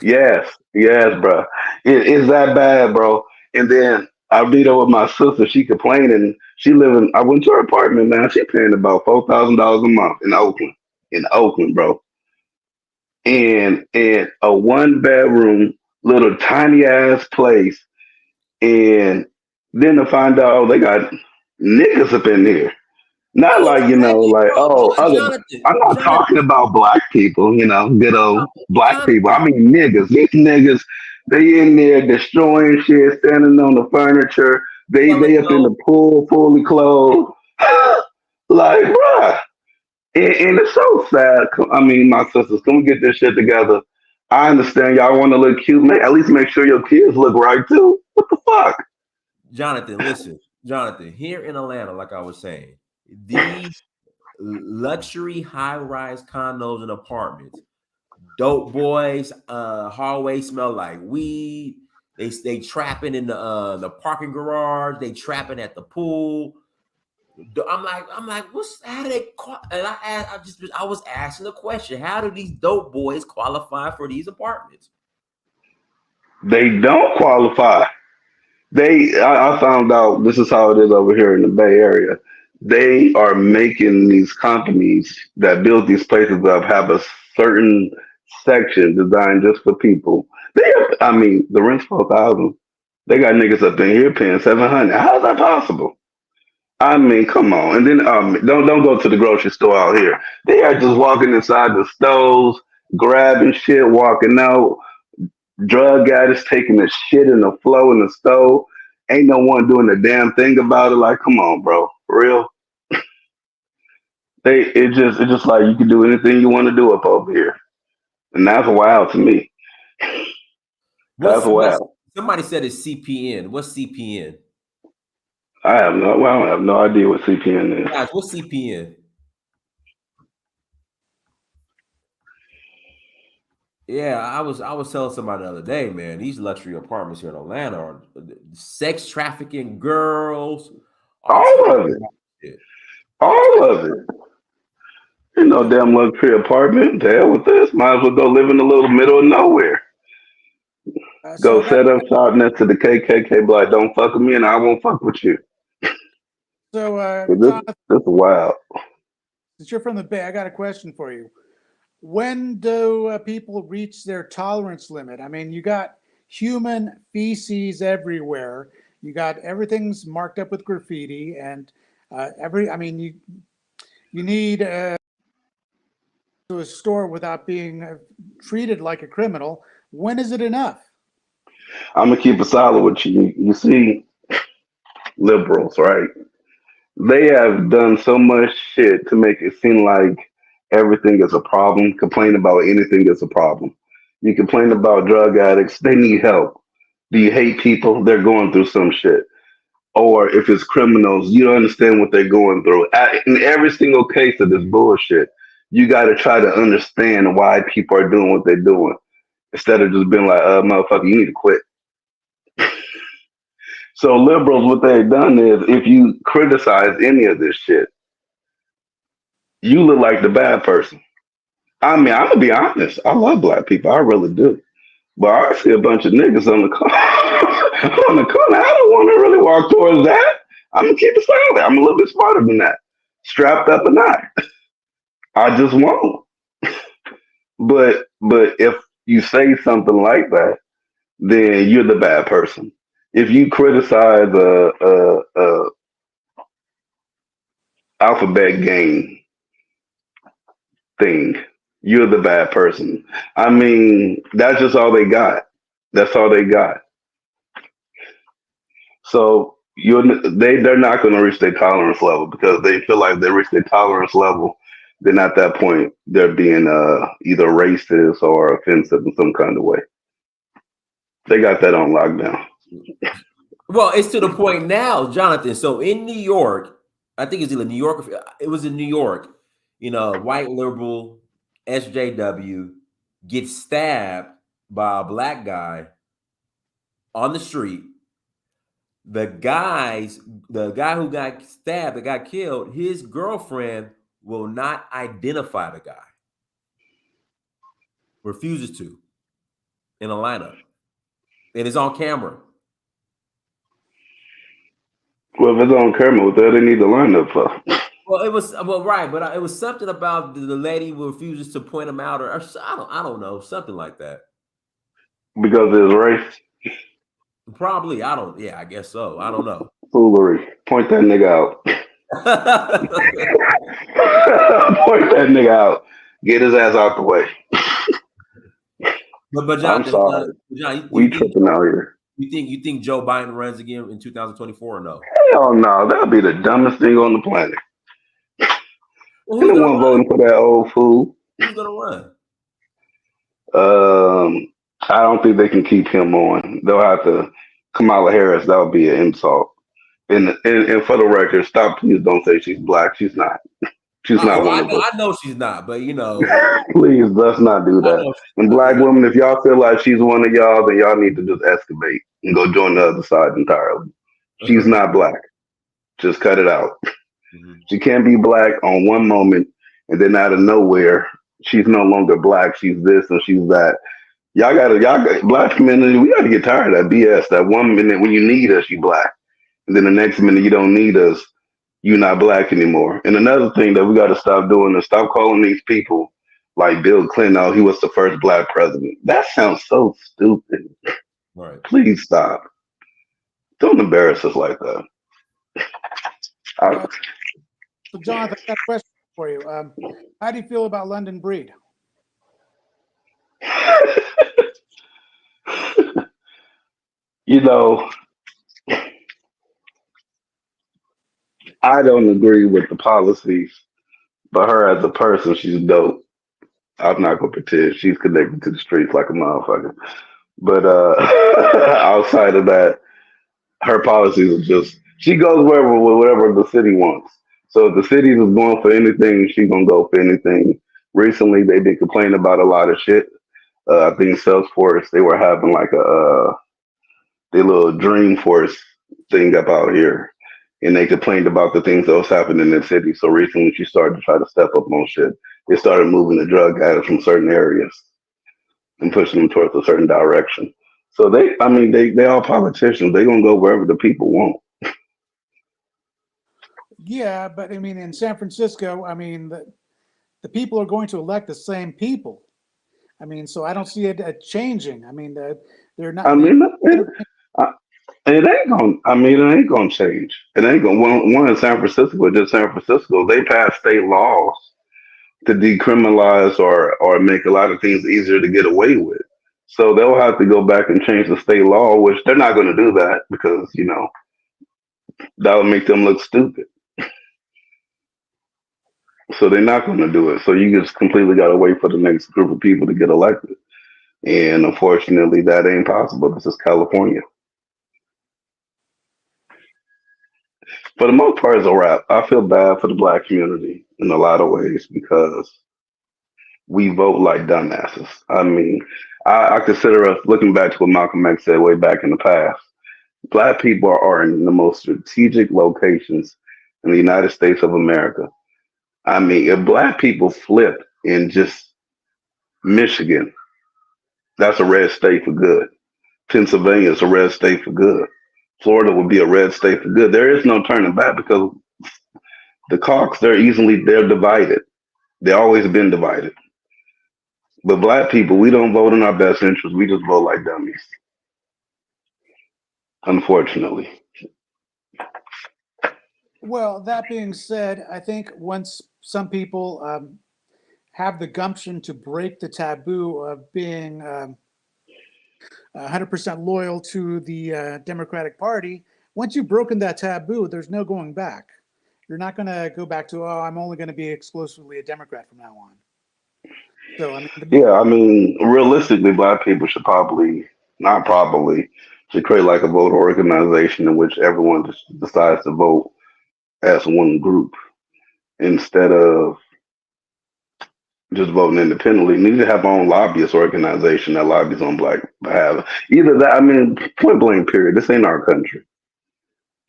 Yes, yes, bro. It's that bad, bro. And then I beat up with my sister. She complaining. She living. I went to her apartment, man. She paying about $4,000 a month in Oakland. In Oakland, bro. And a 1 bedroom, little tiny ass place. And then to find out, oh, they got niggas up in there. Not like, like, oh, other. I'm not talking about black people, good old black people. I mean niggas. These niggas, they in there destroying shit, standing on the furniture. They up in the pool, fully clothed. Like, bruh. And it's so sad. I mean, my sisters, can we get this shit together? I understand y'all want to look cute. At least make sure your kids look right too. What the fuck? Jonathan, listen. Jonathan, here in Atlanta, like I was saying, these luxury high-rise condos and apartments, dope boys, hallway smell like weed. They trapping in the parking garage. They trapping at the pool. I'm like, what's how do they? And I was asking the question: how do these dope boys qualify for these apartments? They don't qualify. I found out this is how it is over here in the Bay Area. They are making these companies that build these places up have a certain section designed just for people. I mean, the rent's 4,000. They got niggas up in here paying 700. How's that possible? I mean, come on. And then don't go to the grocery store out here. They are just walking inside the stores, grabbing shit, walking out. Drug addicts taking the shit in the flow in the stove. Ain't no one doing a damn thing about it. Like, come on, bro. For real. It's just like you can do anything you want to do up over here. And that's wild to me. That's wild. Somebody said it's CPN. What's CPN? I have no idea what CPN is. Guys, what's CPN? Yeah, I was telling somebody the other day, man, these luxury apartments here in Atlanta are sex trafficking girls. All of it. All of it. Ain't no damn luxury apartment. The hell with this. Might as well go live in the little middle of nowhere. Go set up shop next to the KKK, but like, don't fuck with me and I won't fuck with you. So, This Jonathan, this is wild. since you're from the Bay, I got a question for you. When do people reach their tolerance limit? I mean, you got human feces everywhere. You got everything's marked up with graffiti, and I mean, you need to a store without being treated like a criminal. When is it enough? I'm gonna keep it solid with you. You see, liberals, right? They have done so much shit to make it seem like everything is a problem. Complain about anything is a problem. You complain about drug addicts, they need help. Do you hate people? They're going through some shit. Or if it's criminals, you don't understand what they're going through. In every single case of this bullshit, you got to try to understand why people are doing what they're doing instead of just being like, motherfucker, you need to quit. So liberals, what they've done is if you criticize any of this shit, you look like the bad person. I mean, I'm gonna be honest. I love black people. I really do. But I see a bunch of niggas on the corner. On the corner. I don't want to really walk towards that. I'm gonna keep it silent. I'm a little bit smarter than that. Strapped up or not, I just won't. But if you say something like that, then you're the bad person. If you criticize a alphabet game thing, you're the bad person. I mean, that's just all they got. That's all they got. So they're not going to reach their tolerance level because they feel like they reach their tolerance level. Then at that point, they're being either racist or offensive in some kind of way. They got that on lockdown. Well, it's to the point now, Jonathan. So in New York, I think it's either New York. It was in New York. You know, white liberal SJW gets stabbed by a black guy on the street. The guy who got stabbed, that got killed, his girlfriend will not identify the guy. Refuses to in a lineup. It is on camera. Well, if it's on camera, what do they need to line up for? Well, it was right, but it was something about the lady who refuses to point him out, or I don't know, something like that. Because it's race. Probably, I guess so. I don't know. Foolery. Point that nigga out. Point that nigga out. Get his ass out the way. But John, I'm sorry. John, we tripping out here. You think Joe Biden runs again in 2024 or no? Hell no. That'll be the dumbest thing on the planet. Well, Who's the one voting for that old fool? Who's gonna run? I don't think they can keep him on. They'll have to Kamala Harris. That would be an insult. And for the record, stop. Please don't say she's black. She's not. She's not one of us. I know she's not, but you know. Please, let's not do that. And black women, if y'all feel like she's one of y'all, then y'all need to just excavate and go join the other side entirely. She's not black. Just cut it out. Mm-hmm. She can't be black on one moment and then out of nowhere, she's no longer black. She's this and she's that. Y'all got black community. We got to get tired of that BS. That 1 minute when you need us, you black, and then the next minute you don't need us, you're not black anymore. And another thing that we got to stop doing is stop calling these people like Bill Clinton. Oh, he was the first black president. That sounds so stupid. Right. Please stop. Don't embarrass us like that. So, Jonathan, I got a question for you. How do you feel about London Breed? You know, I don't agree with the policies, but her as a person, she's dope. I'm not gonna pretend she's connected to the streets like a motherfucker. But outside of that, her policies are just she goes wherever the city wants. So if the city is going for anything, she's gonna go for anything. Recently, they did complain about a lot of shit. I think Salesforce, they were having like their little Dreamforce thing up out here, and they complained about the things that was happening in the city. So recently, she started to try to step up on shit. They started moving the drug addicts from certain areas and pushing them towards a certain direction. So they all politicians. They gonna go wherever the people want. Yeah, but I mean, in San Francisco, I mean, the people are going to elect the same people. I mean, so I don't see it changing. I mean, they're not. I They're mean, gonna, it ain't gonna. I mean, it ain't gonna change. It ain't gonna. One in San Francisco, just San Francisco, they passed state laws to decriminalize or make a lot of things easier to get away with. So they'll have to go back and change the state law, which they're not going to do that because that would make them look stupid. So they're not going to do it. So you just completely got to wait for the next group of people to get elected. And unfortunately, that ain't possible. This is California. For the most part, it's a wrap. I feel bad for the black community in a lot of ways because we vote like dumbasses. I mean, I consider us looking back to what Malcolm X said way back in the past. Black people are in the most strategic locations in the United States of America. I mean, if black people flip in just Michigan, that's a red state for good. Pennsylvania is a red state for good. Florida would be a red state for good. There is no turning back because the caucus, they're divided. They've always been divided. But black people, we don't vote in our best interest. We just vote like dummies. Unfortunately. well, that being said, I think once some people have the gumption to break the taboo of being 100% loyal to the Democratic Party, once you've broken that taboo, there's no going back. You're not going to go back to, oh, I'm only going to be exclusively a Democrat from now on. So, I mean, Yeah, I mean, realistically, black people should not probably, should create like a voter organization in which everyone just decides to vote as one group instead of just voting independently. We need to have our own lobbyist organization that lobbies on black behalf. Either that, I mean, point blank, period. This ain't our country.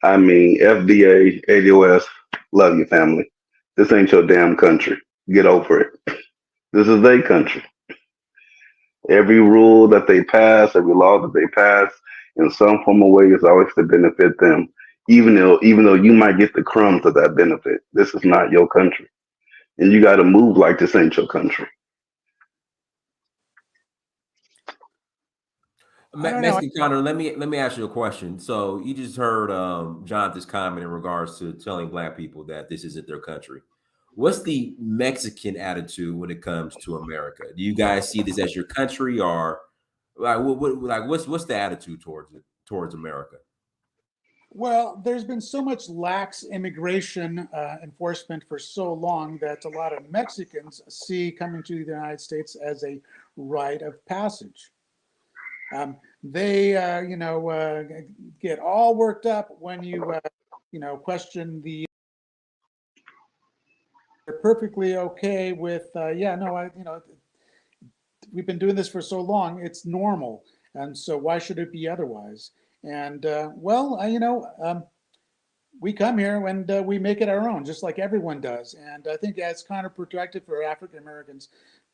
I mean, FDA, ADOS, love your family. This ain't your damn country. Get over it. This is their country. Every rule that they pass, every law that they pass, in some form or way, is always to benefit them. Even though you might get the crumbs of that benefit, this is not your country, and you got to move like this ain't your country. I don't know. Mexican Condor, let me ask you a question. So you just heard Jonathan's comment in regards to telling black people that this isn't their country. What's the Mexican attitude when it comes to America? Do you guys see this as your country, or what's the attitude towards America? Well, there's been so much lax immigration enforcement for so long that a lot of Mexicans see coming to the United States as a rite of passage. They, get all worked up when you question the. They're perfectly okay with, we've been doing this for so long, it's normal, and so why should it be otherwise? And we come here and we make it our own, just like everyone does. And I think that's counterproductive for African Americans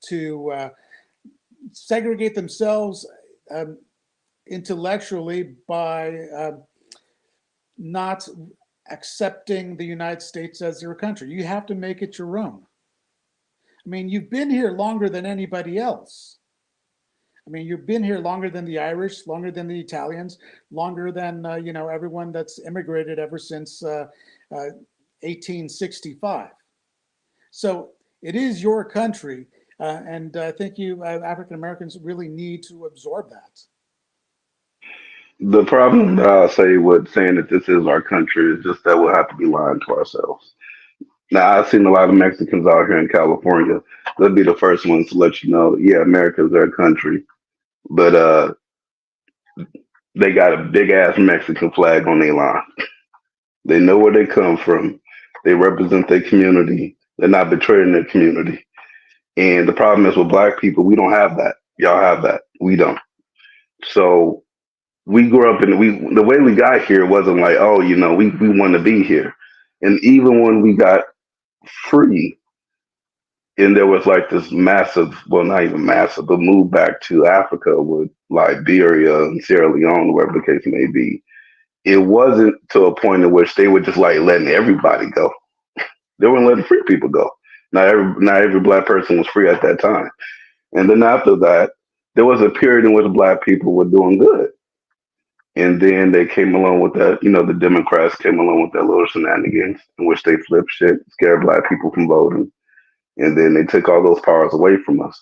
to segregate themselves intellectually by not accepting the United States as your country. You have to make it your own. I mean, you've been here longer than anybody else. I mean, you've been here longer than the Irish, longer than the Italians, longer than everyone that's immigrated ever since 1865. So it is your country, and I think you African Americans really need to absorb that. The problem that I say with saying that this is our country is just that we'll have to be lying to ourselves. Now, I've seen a lot of Mexicans out here in California. They'll be the first ones to let you know, yeah, America is their country, but they got a big ass Mexican flag on their line. They know where they come from. They represent their community. They're not betraying their community. And the problem is with black people, we don't have that. Y'all have that. We don't. So we grew up the way we got here wasn't like, oh, we want to be here. And even when we got free, and there was like this massive, well, not even massive, but move back to Africa with Liberia and Sierra Leone, wherever the case may be. it wasn't to a point in which they were just like letting everybody go. They weren't letting free people go. Not every black person was free at that time. And then after that, there was a period in which black people were doing good. And then they came along with that, the Democrats came along with that little shenanigans in which they flipped shit, scared black people from voting. And then they took all those powers away from us.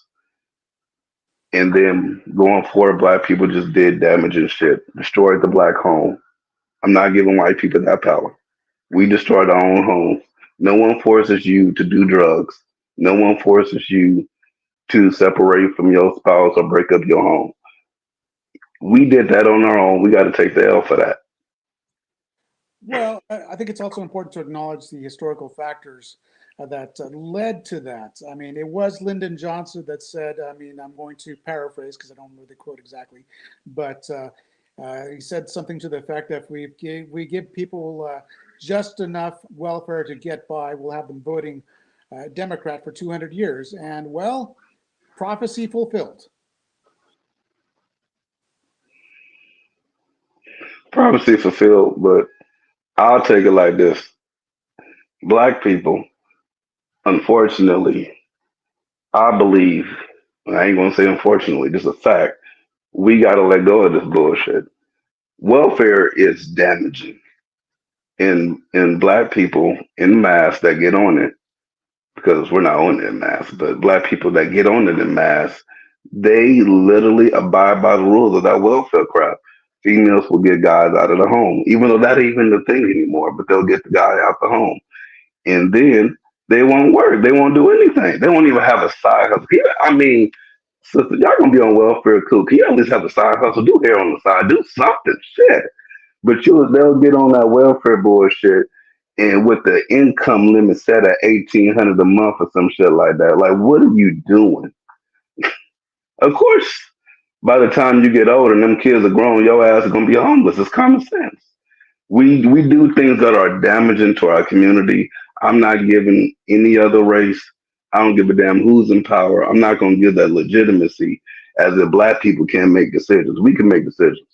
And then going forward, black people just did damaging shit, destroyed the black home. I'm not giving white people that power. We destroyed our own homes. No one forces you to do drugs. No one forces you to separate from your spouse or break up your home. We did that on our own. We got to take the L for that. Well, I think it's also important to acknowledge the historical factors that led to that. I mean, it was Lyndon Johnson that said, I mean, I'm going to paraphrase because I don't know the quote exactly, but he said something to the effect that if we give people just enough welfare to get by, we'll have them voting Democrat for 200 years. And well, prophecy fulfilled. Prophecy fulfilled, but I'll take it like this. Black people, unfortunately, I believe, I ain't gonna say unfortunately, just a fact, we gotta let go of this bullshit. Welfare is damaging. And black people in mass that get on it, because we're not on it in mass, but black people that get on it in mass, they literally abide by the rules of that welfare crap. Females will get guys out of the home, even though that ain't even the thing anymore, but they'll get the guy out the home. And then they won't work. They won't do anything. They won't even have a side hustle. I mean, sister, y'all gonna be on welfare too. Can you at least have a side hustle? Do hair on the side. Do something. Shit. But they'll get on that welfare bullshit, and with the income limit set at 1,800 a month or some shit like that. Like, what are you doing? Of course, by the time you get older and them kids are grown, your ass is gonna be homeless. It's common sense. We do things that are damaging to our community. I'm not giving any other race. I don't give a damn who's in power. I'm not gonna give that legitimacy as if black people can't make decisions. We can make decisions.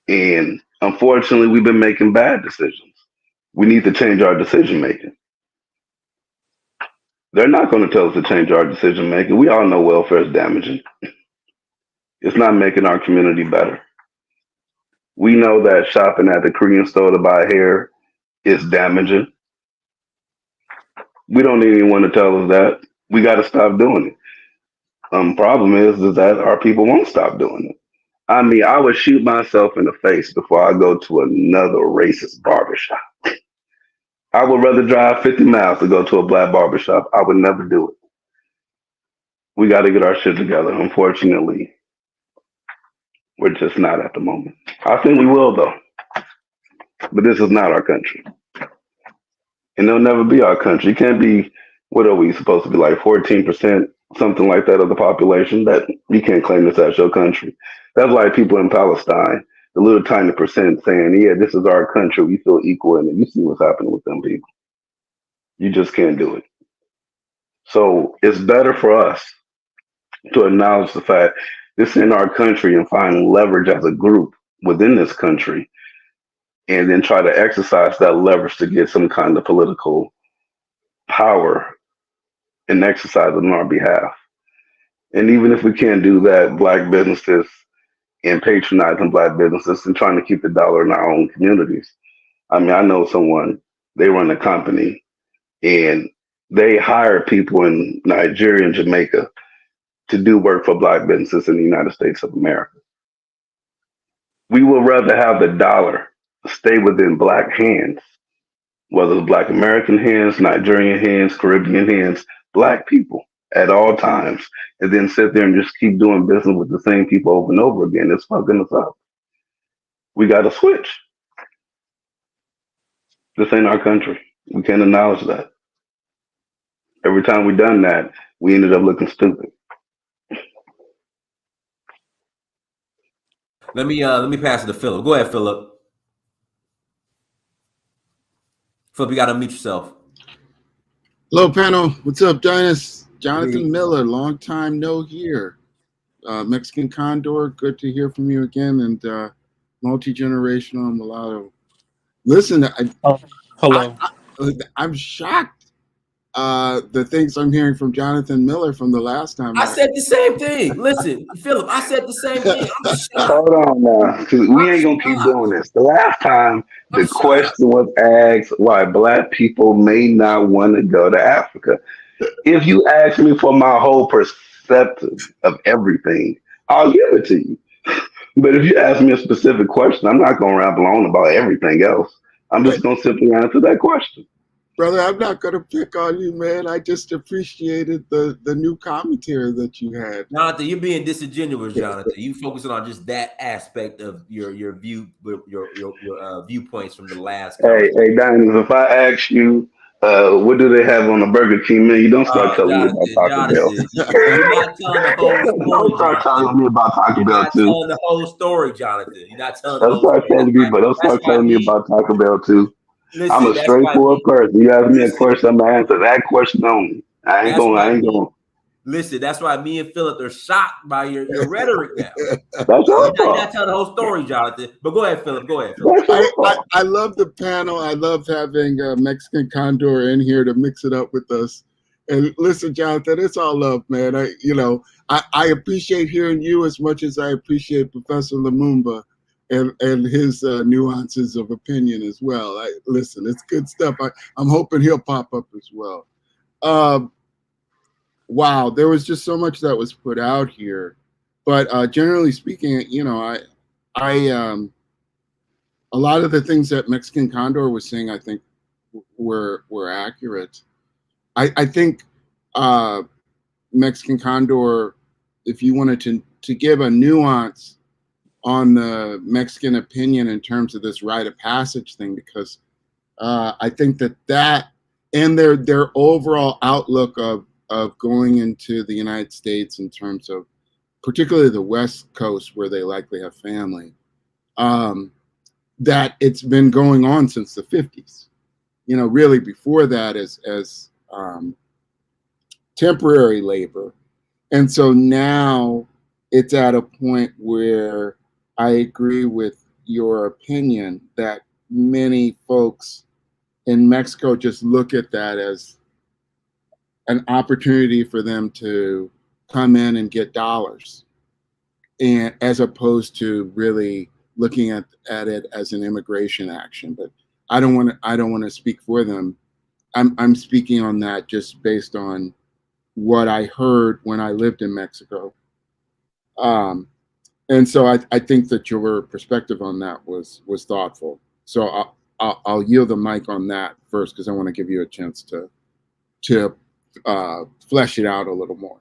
And unfortunately, we've been making bad decisions. We need to change our decision making. They're not going to tell us to change our decision making. We all know welfare is damaging. It's not making our community better. We know that shopping at the Korean store to buy hair is damaging. We don't need anyone to tell us that. We got to stop doing it. Problem is that our people won't stop doing it. I mean, I would shoot myself in the face before I go to another racist barbershop. I would rather drive 50 miles to go to a black barbershop. I would never do it. We got to get our shit together. Unfortunately, we're just not at the moment. I think we will, though. But this is not our country. And it'll never be our country. It can't be, what are we supposed to be, like 14%, something like that of the population? That you can't claim this as your country. That's like people in Palestine, the little tiny percent saying, yeah, this is our country. We feel equal in it. You see what's happening with them people. You just can't do it. So it's better for us to acknowledge the fact this is in our country and find leverage as a group within this country and then try to exercise that leverage to get some kind of political power and exercise it on our behalf. And even if we can't do that, black businesses and patronizing black businesses and trying to keep the dollar in our own communities. I mean, I know someone, they run a company and they hire people in Nigeria and Jamaica to do work for black businesses in the United States of America. We would rather have the dollar stay within black hands, whether it's black American hands, Nigerian hands, Caribbean hands, black people at all times, and then sit there and just keep doing business with the same people over and over again. It's fucking us up. We got to switch. This ain't our country. We can't acknowledge that. Every time we done that, we ended up looking stupid. Let me pass it to Philip. Go ahead, Philip. Philip, you got to unmute yourself. Hello, panel. What's up, Jonas? Jonathan Miller, long time no hear. Mexican Condor, good to hear from you again. And multi-generational mulatto. Listen, Hello. I'm shocked. The things I'm hearing from Jonathan Miller from the last time. I said the same thing. Listen, Philip, I said the same thing. I'm shocked. Hold on now, because we ain't gonna keep doing this. The last time I'm the shocked. question was asked why Black people may not want to go to Africa. If you ask me for my whole perspective of everything, I'll give it to you. But if you ask me a specific question, I'm not gonna ramble on about everything else. I'm just gonna simply answer that question. Brother, I'm not going to pick on you, man. I just appreciated the new commentary that you had. Jonathan, you're being disingenuous, Jonathan. You focusing on just that aspect of your viewpoints from the last Hey, conversation. hey, Diners, if I ask you, what do they have on the Burger King menu? Don't start telling me about Taco Bell. Jonathan, you're not telling the whole story, Don't start Jonathan. telling me about Taco You're Bell not too. telling the whole story, Jonathan. You're not telling the Don't whole start story. telling me, but don't That's start why telling me me. about Taco Bell too. I'm Listen, a that's why straightforward me. person. You ask me a Listen, question, I'm gonna answer that question only. I ain't that's going. why I ain't me. going. Listen, that's why me and Philip are shocked by your rhetoric now. That's your You're not fault. telling the whole story, Jonathan. But go ahead, Philip. Go ahead, Philip. That's your fault. I love the panel. I love having Mexican Condor in here to mix it up with us. And listen, Jonathan, it's all love, man. I appreciate hearing you as much as I appreciate Professor Lumumba and his nuances of opinion as well. Listen, it's good stuff. I'm hoping he'll pop up as well. Wow, there was just so much that was put out here. But generally speaking, a lot of the things that Mexican Condor was saying, I think, were accurate. I think Mexican Condor, if you wanted to give a nuance on the Mexican opinion in terms of this rite of passage thing, because I think that and their overall outlook of going into the United States in terms of particularly the West Coast where they likely have family. That it's been going on since the 50s. Really before that as temporary labor. And so now it's at a point where I agree with your opinion that many folks in Mexico just look at that as an opportunity for them to come in and get dollars, and as opposed to really looking at it as an immigration action. But I don't want to speak for them. I'm speaking on that just based on what I heard when I lived in Mexico. And so I think that your perspective on that was thoughtful. So I'll yield the mic on that first because I want to give you a chance to flesh it out a little more.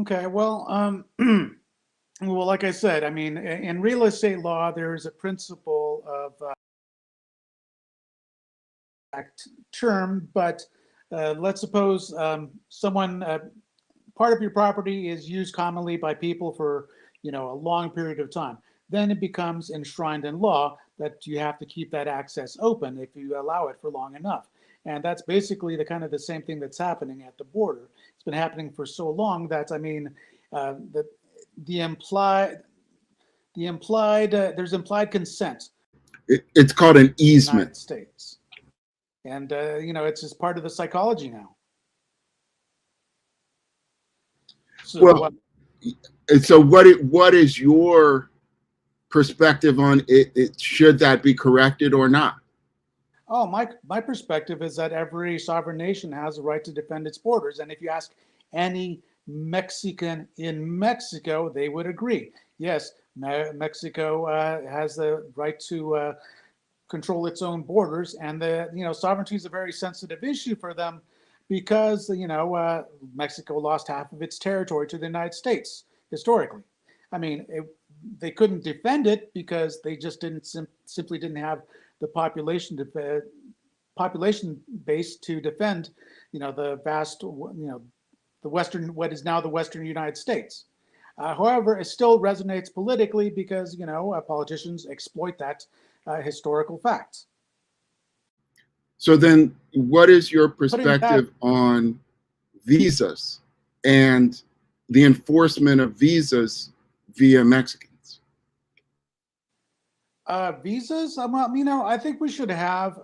Okay, well, well, like I said, I mean, in real estate law, there is a principle of term, but let's suppose someone, part of your property is used commonly by people for, a long period of time. Then it becomes enshrined in law that you have to keep that access open if you allow it for long enough. And that's basically the kind of the same thing that's happening at the border. It's been happening for so long that, I mean, the implied there's implied consent. It's called an easement. United States, and it's just part of the psychology now. So, well, so what is your perspective on it? Should that be corrected or not? Oh, my perspective is that every sovereign nation has a right to defend its borders. And if you ask any Mexican in Mexico, they would agree. Yes, Mexico has the right to control its own borders. And sovereignty is a very sensitive issue for them because, Mexico lost half of its territory to the United States historically. I mean, they couldn't defend it because they just simply didn't have the population base to defend, the vast, the western, what is now the Western United States. However, it still resonates politically because, politicians exploit that historical fact. So then what is your perspective on visas and the enforcement of visas via Mexicans? Visas, well, I think we should have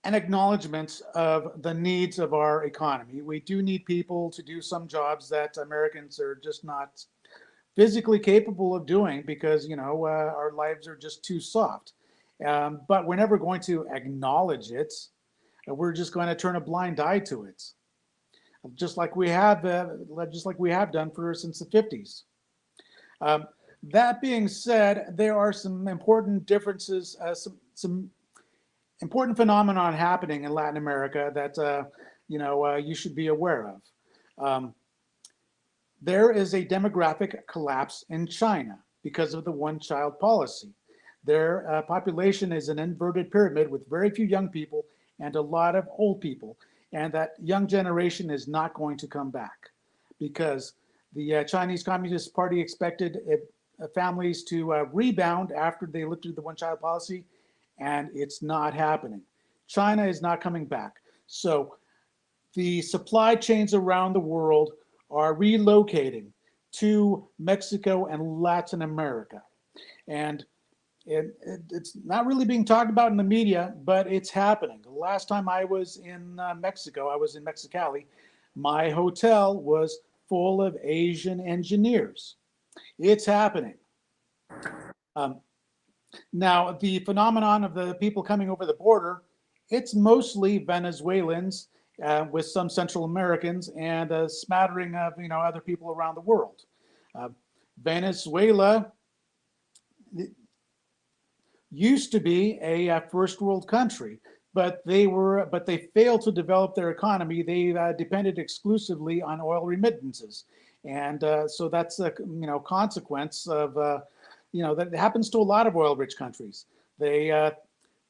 an acknowledgement of the needs of our economy. We do need people to do some jobs that Americans are just not physically capable of doing because, our lives are just too soft. But we're never going to acknowledge it. We're just going to turn a blind eye to it, just like we have done since the 50s. That being said, there are some important differences, some important phenomenon happening in Latin America that you should be aware of. There is a demographic collapse in China because of the one-child policy. Their population is an inverted pyramid with very few young people and a lot of old people, and that young generation is not going to come back because the Chinese Communist Party expected families to rebound after they lifted the one-child policy, and it's not happening. China is not coming back. So the supply chains around the world are relocating to Mexico and Latin America. And it's not really being talked about in the media, but it's happening. The last time I was in Mexico, I was in Mexicali. My hotel was full of Asian engineers. It's happening. Now, the phenomenon of the people coming over the border, it's mostly Venezuelans with some Central Americans and a smattering of other people around the world. Venezuela used to be a first world country, but they failed to develop their economy. They depended exclusively on oil remittances, and so that's a consequence of that happens to a lot of oil-rich countries. They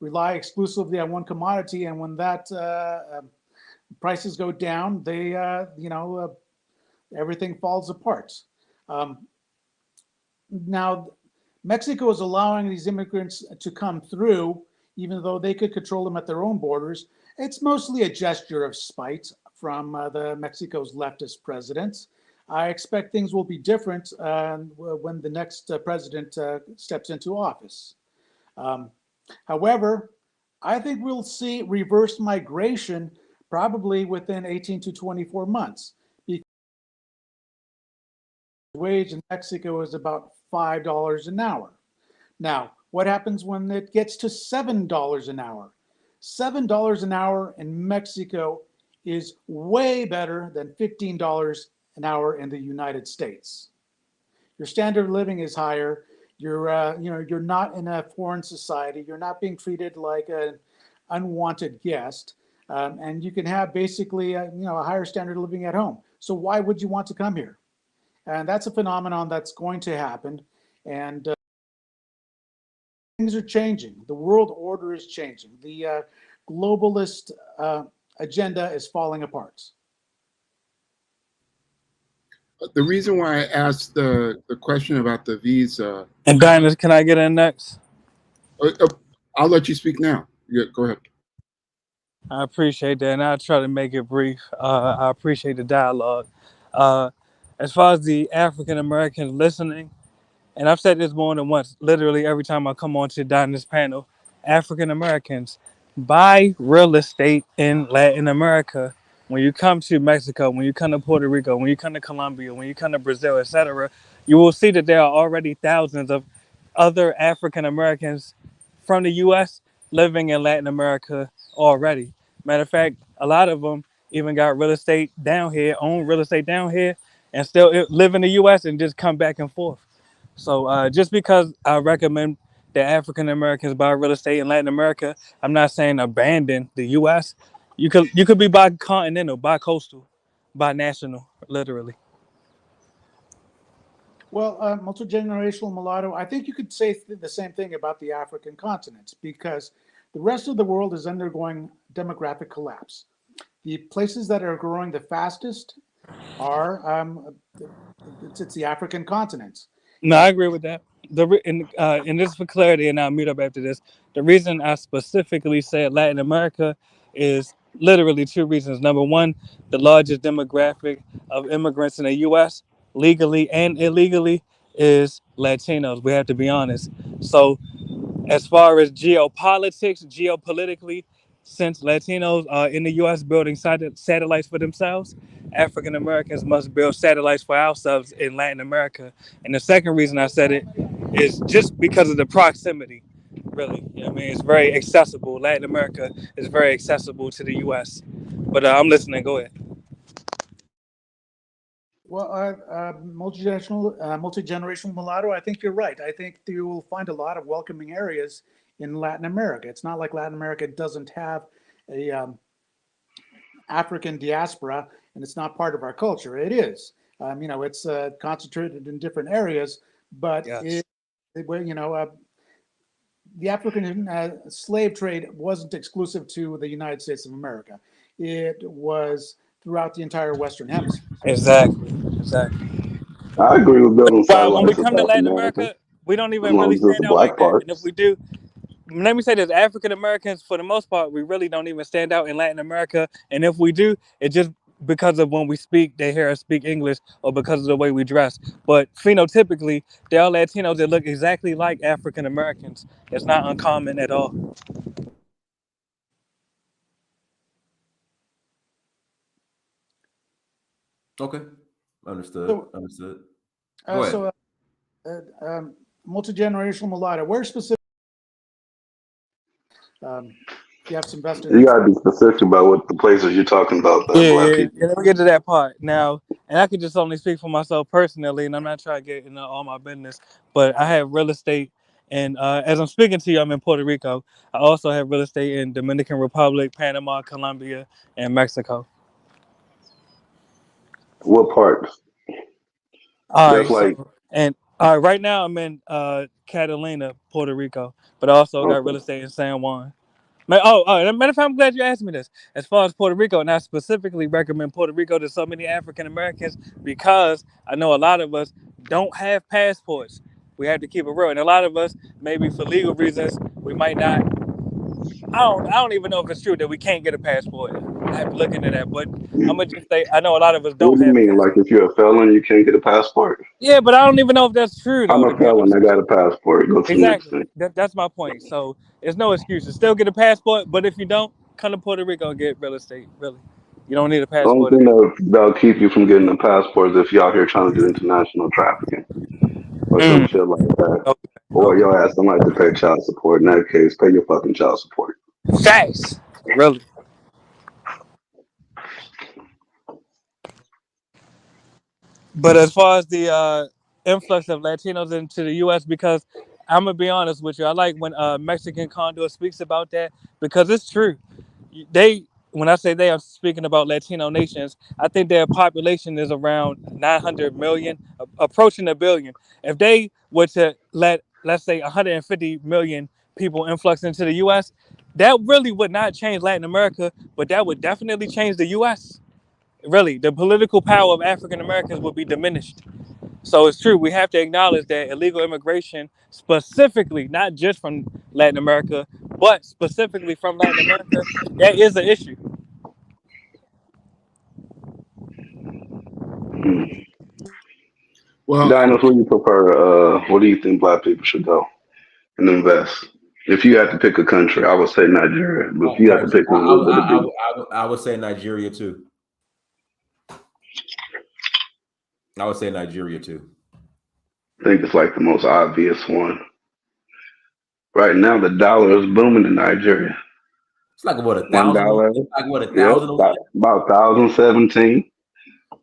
rely exclusively on one commodity, and when that prices go down, they everything falls apart. Now, Mexico is allowing these immigrants to come through, even though they could control them at their own borders. It's mostly a gesture of spite from the Mexico's leftist presidents. I expect things will be different when the next president steps into office. However, I think we'll see reverse migration probably within 18 to 24 months. Because the wage in Mexico is about $5 an hour. Now, what happens when it gets to $7 an hour? $7 an hour in Mexico is way better than $15 an hour in the United States. Your standard of living is higher. You're not in a foreign society. You're not being treated like an unwanted guest, and you can have basically a higher standard of living at home. So why would you want to come here? And that's a phenomenon that's going to happen. And things are changing. The world order is changing. The globalist agenda is falling apart. The reason why I asked the question about the visa. And Diners, can I get in next? I'll let you speak now. Yeah, go ahead. I appreciate that, and I'll try to make it brief. I appreciate the dialogue. As far as the African Americans listening, and I've said this more than once, literally every time I come on to Diners panel, African Americans buy real estate in Latin America. When you come to Mexico, when you come to Puerto Rico, when you come to Colombia, when you come to Brazil, etc., you will see that there are already thousands of other African Americans from the U.S. living in Latin America already. Matter of fact, a lot of them even got real estate down here, own real estate down here, and still live in the U.S. and just come back and forth. So just because I recommend that African Americans buy real estate in Latin America, I'm not saying abandon the U.S. You could be bi-continental, bi-coastal, bi-national, literally. Well, multi-generational mulatto, I think you could say the same thing about the African continent because the rest of the world is undergoing demographic collapse. The places that are growing the fastest are it's the African continent. No, I agree with that. And this for clarity, and I'll mute up after this. The reason I specifically said Latin America is literally two reasons. Number one, the largest demographic of immigrants in the U.S., legally and illegally, is Latinos. We have to be honest. So as far as geopolitically, since Latinos are in the U.S. building satellites for themselves, African Americans must build satellites for ourselves in Latin America. And the second reason I said it is just because of the proximity. Really, you know what I mean, it's very accessible. Latin America is very accessible to the U.S. But I'm listening. Go ahead. Well, multi-generational mulatto, I think you're right. I think you will find a lot of welcoming areas in Latin America. It's not like Latin America doesn't have a African diaspora, and it's not part of our culture. It is. It's concentrated in different areas, but Yes. The African slave trade wasn't exclusive to the United States of America. It was throughout the entire Western Hemisphere. Exactly. I agree with building Well, when we satellites for come to South Latin America, America, we don't as even long really as there's stand the out like black that. And if parts. we do, let me say this: African Americans, for the most part, we really don't even stand out in Latin America. And if we do, it's just because of when we speak, they hear us speak English, or because of the way we dress. But phenotypically, there are Latinos that look exactly like African Americans. It's not uncommon at all. Okay. Understood. So, Understood. Go ahead. so multi-generational mulatto, where specific? You have some vested You interest. gotta be specific about what the places you're talking about, black people. Let me get to that part now. And I could just only speak for myself personally, and I'm not trying to get into all my business, but I have real estate. And as I'm speaking to you, I'm in Puerto Rico. I also have real estate in Dominican Republic, Panama, Colombia, and Mexico. What parts? All That's right, like, right now I'm in Catalina, Puerto Rico, but I also got real okay. estate in San Juan. Matter of fact, I'm glad you asked me this. As far as Puerto Rico, and I specifically recommend Puerto Rico to so many African Americans because I know a lot of us don't have passports. We have to keep it real, and a lot of us, maybe for legal reasons, we might not. I don't even know if it's true that we can't get a passport. I have to look into that, but I'm gonna just say I know a lot of us What don't do you have mean? Like passports. if you're a felon, you can't get a passport? Yeah, but I don't even know if that's true I'm though. To a be felon. honest I with got you. a passport. Go to the next Exactly. thing. That's my point. So there's no excuses. Still get a passport, but if you don't, come to Puerto Rico and get real estate. Really, you don't need a The only passport. thing that'll keep you from getting a passport is if y'all here trying to do international trafficking or some Mm. shit like that. Okay. Or Okay. your ass somebody to pay child support. In that case, pay your fucking child support. Facts. Really. But as far as the influx of Latinos into the U.S., because I'm gonna be honest with you, I like when Mexican Condor speaks about that because it's true. They, when I say they, I'm speaking about Latino nations. I think their population is around 900 million, approaching a billion. If they were to let's say 150 million people influx into the U.S., that really would not change Latin America, but that would definitely change the U.S. Really, the political power of African Americans would be diminished. So it's true. We have to acknowledge that illegal immigration, specifically, not just from Latin America, but specifically from Latin America, that is an issue. Hmm. Well, Dinos, what do you prefer? What do you think black people should go and invest? If you had to pick a country, I would say Nigeria. But if you had to Nigeria. pick one, what would it be? I would say Nigeria too. I would say Nigeria too. I think it's like the most obvious one. Right now, the dollar is booming in Nigeria. It's like what, One $1,000? dollar. It's like what, a Yep, thousand a one? about 1017.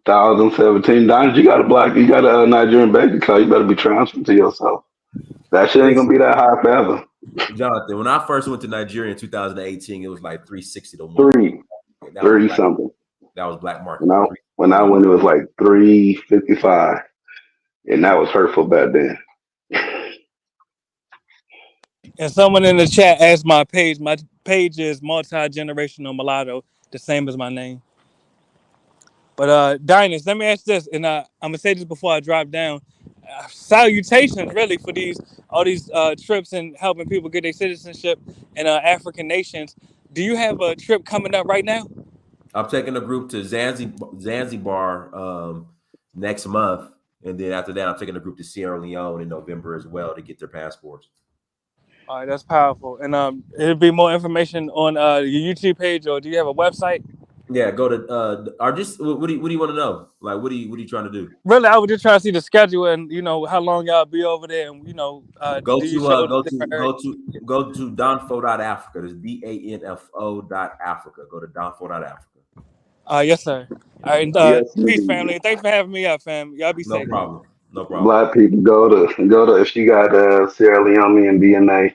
1017. Dinos, you got a Nigerian bank account. You better be transferring to yourself. That shit ain't gonna Listen, be that high forever. Jonathan, when I first went to Nigeria in 2018, it was like 360 to one. Three, That was three black. something. That was black market. When I when I went, it was like 355, and that was hurtful back then. And someone in the chat asked my page. My page is multi-generational mulatto, the same as my name. But Dinus, let me ask this, and I'm gonna say this before I drop down. Salutations, really, for all these trips and helping people get their citizenship in African nations. Do you have a trip coming up right now? I'm taking a group to Zanzibar next month, And then after that, I'm taking a group to Sierra Leone in November as well to get their passports. All right, that's powerful. And it'll be more information on your YouTube page, or do you have a website? Yeah, go to or just what do you want to know? Like what are you trying to do? Really, I was just trying to see the schedule and how long y'all be over there, and Go do you to show different areas? go to Donfo.Africa. There's DANFO.Africa. Go to Donfo.Africa. Yes, sir. All right, Yes, peace, indeed. family. Thanks for having me up, fam. Y'all be No safe. problem. No problem. Black people go to if you got Sierra Leone and DNA,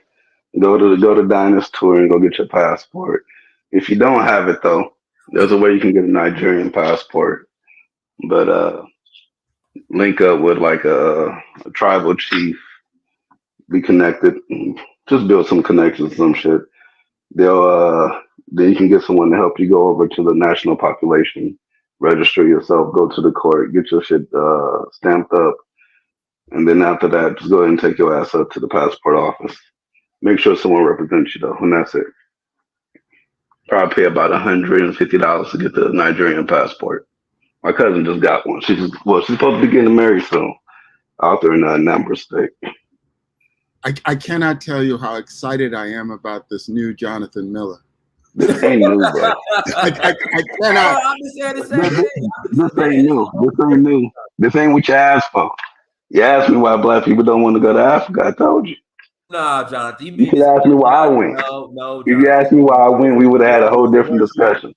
go to Dinah's tour and go get your passport. If you don't have it though, there's a way you can get a Nigerian passport. But link up with like a tribal chief, be connected, just build some connections, some shit. They'll then you can get someone to help you go over to the national population, register yourself, go to the court, get your shit stamped up, and then after that, just go ahead and take your ass up to the passport office. Make sure someone represents you though, and that's it. Probably pay about $150 to get the Nigerian passport. My cousin just got one. She's supposed to be getting married soon out there in Number State. I cannot tell you how excited I am about this new Jonathan Miller. This ain't new, bro. I cannot. I'm just saying the same thing. This ain't new. This ain't new. This ain't what you asked for. You asked me why black people don't want to go to Africa. I told you. Nah, Jonathan. You should ask me why I went. No, If you asked me why I went, we would have had a whole different discussion.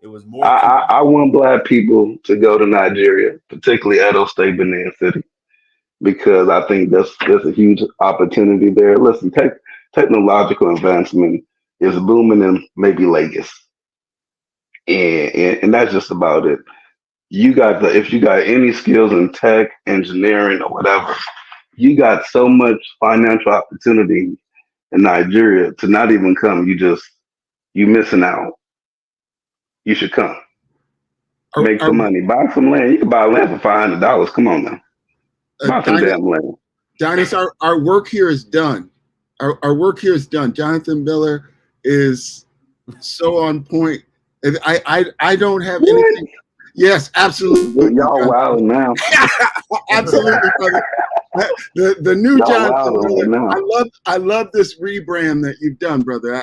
It was more. I want black people to go to Nigeria, particularly Edo State, Benin City, because I think there's a huge opportunity there. Listen, technological advancement is booming in maybe Lagos, and that's just about it. If you got any skills in tech, engineering, or whatever, you got so much financial opportunity in Nigeria to not even come. You missing out. You should come. Make some money. Buy some land. You can buy land for $500. Come on now. Buy some damn land. Dennis, our work here is done. Our work here is done. Jonathan Miller is so on point. I don't have anything. Yes, absolutely. Y'all wild now. Absolutely, brother. The new Jonathan Miller. I love this rebrand that you've done, brother.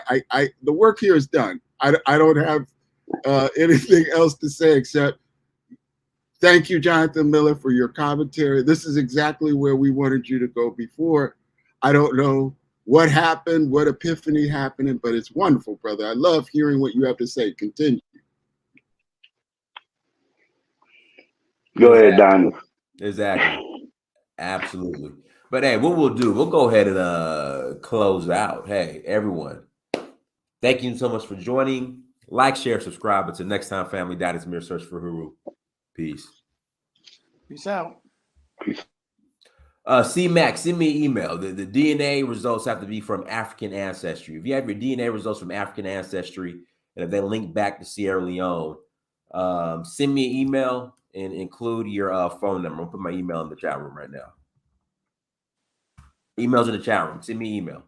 The work here is done. I don't have anything else to say except thank you, Jonathan Miller, for your commentary. This is exactly where we wanted you to go before. I don't know what happened, what epiphany happened, but it's wonderful, brother. I love hearing what you have to say. Continue. Go ahead, Diamond. Exactly. Absolutely. But hey, what we'll do, we'll go ahead and close out. Hey, everyone. Thank you so much for joining. Like, share, subscribe. Until next time, family. That is Mere Search for Huru. Peace. Peace out. Peace. C-Mac, send me an email. The DNA results have to be from African ancestry. If you have your DNA results from African ancestry, and if they link back to Sierra Leone, send me an email and include your phone number. I'll put my email in the chat room right now. Emails in the chat room. Send me an email.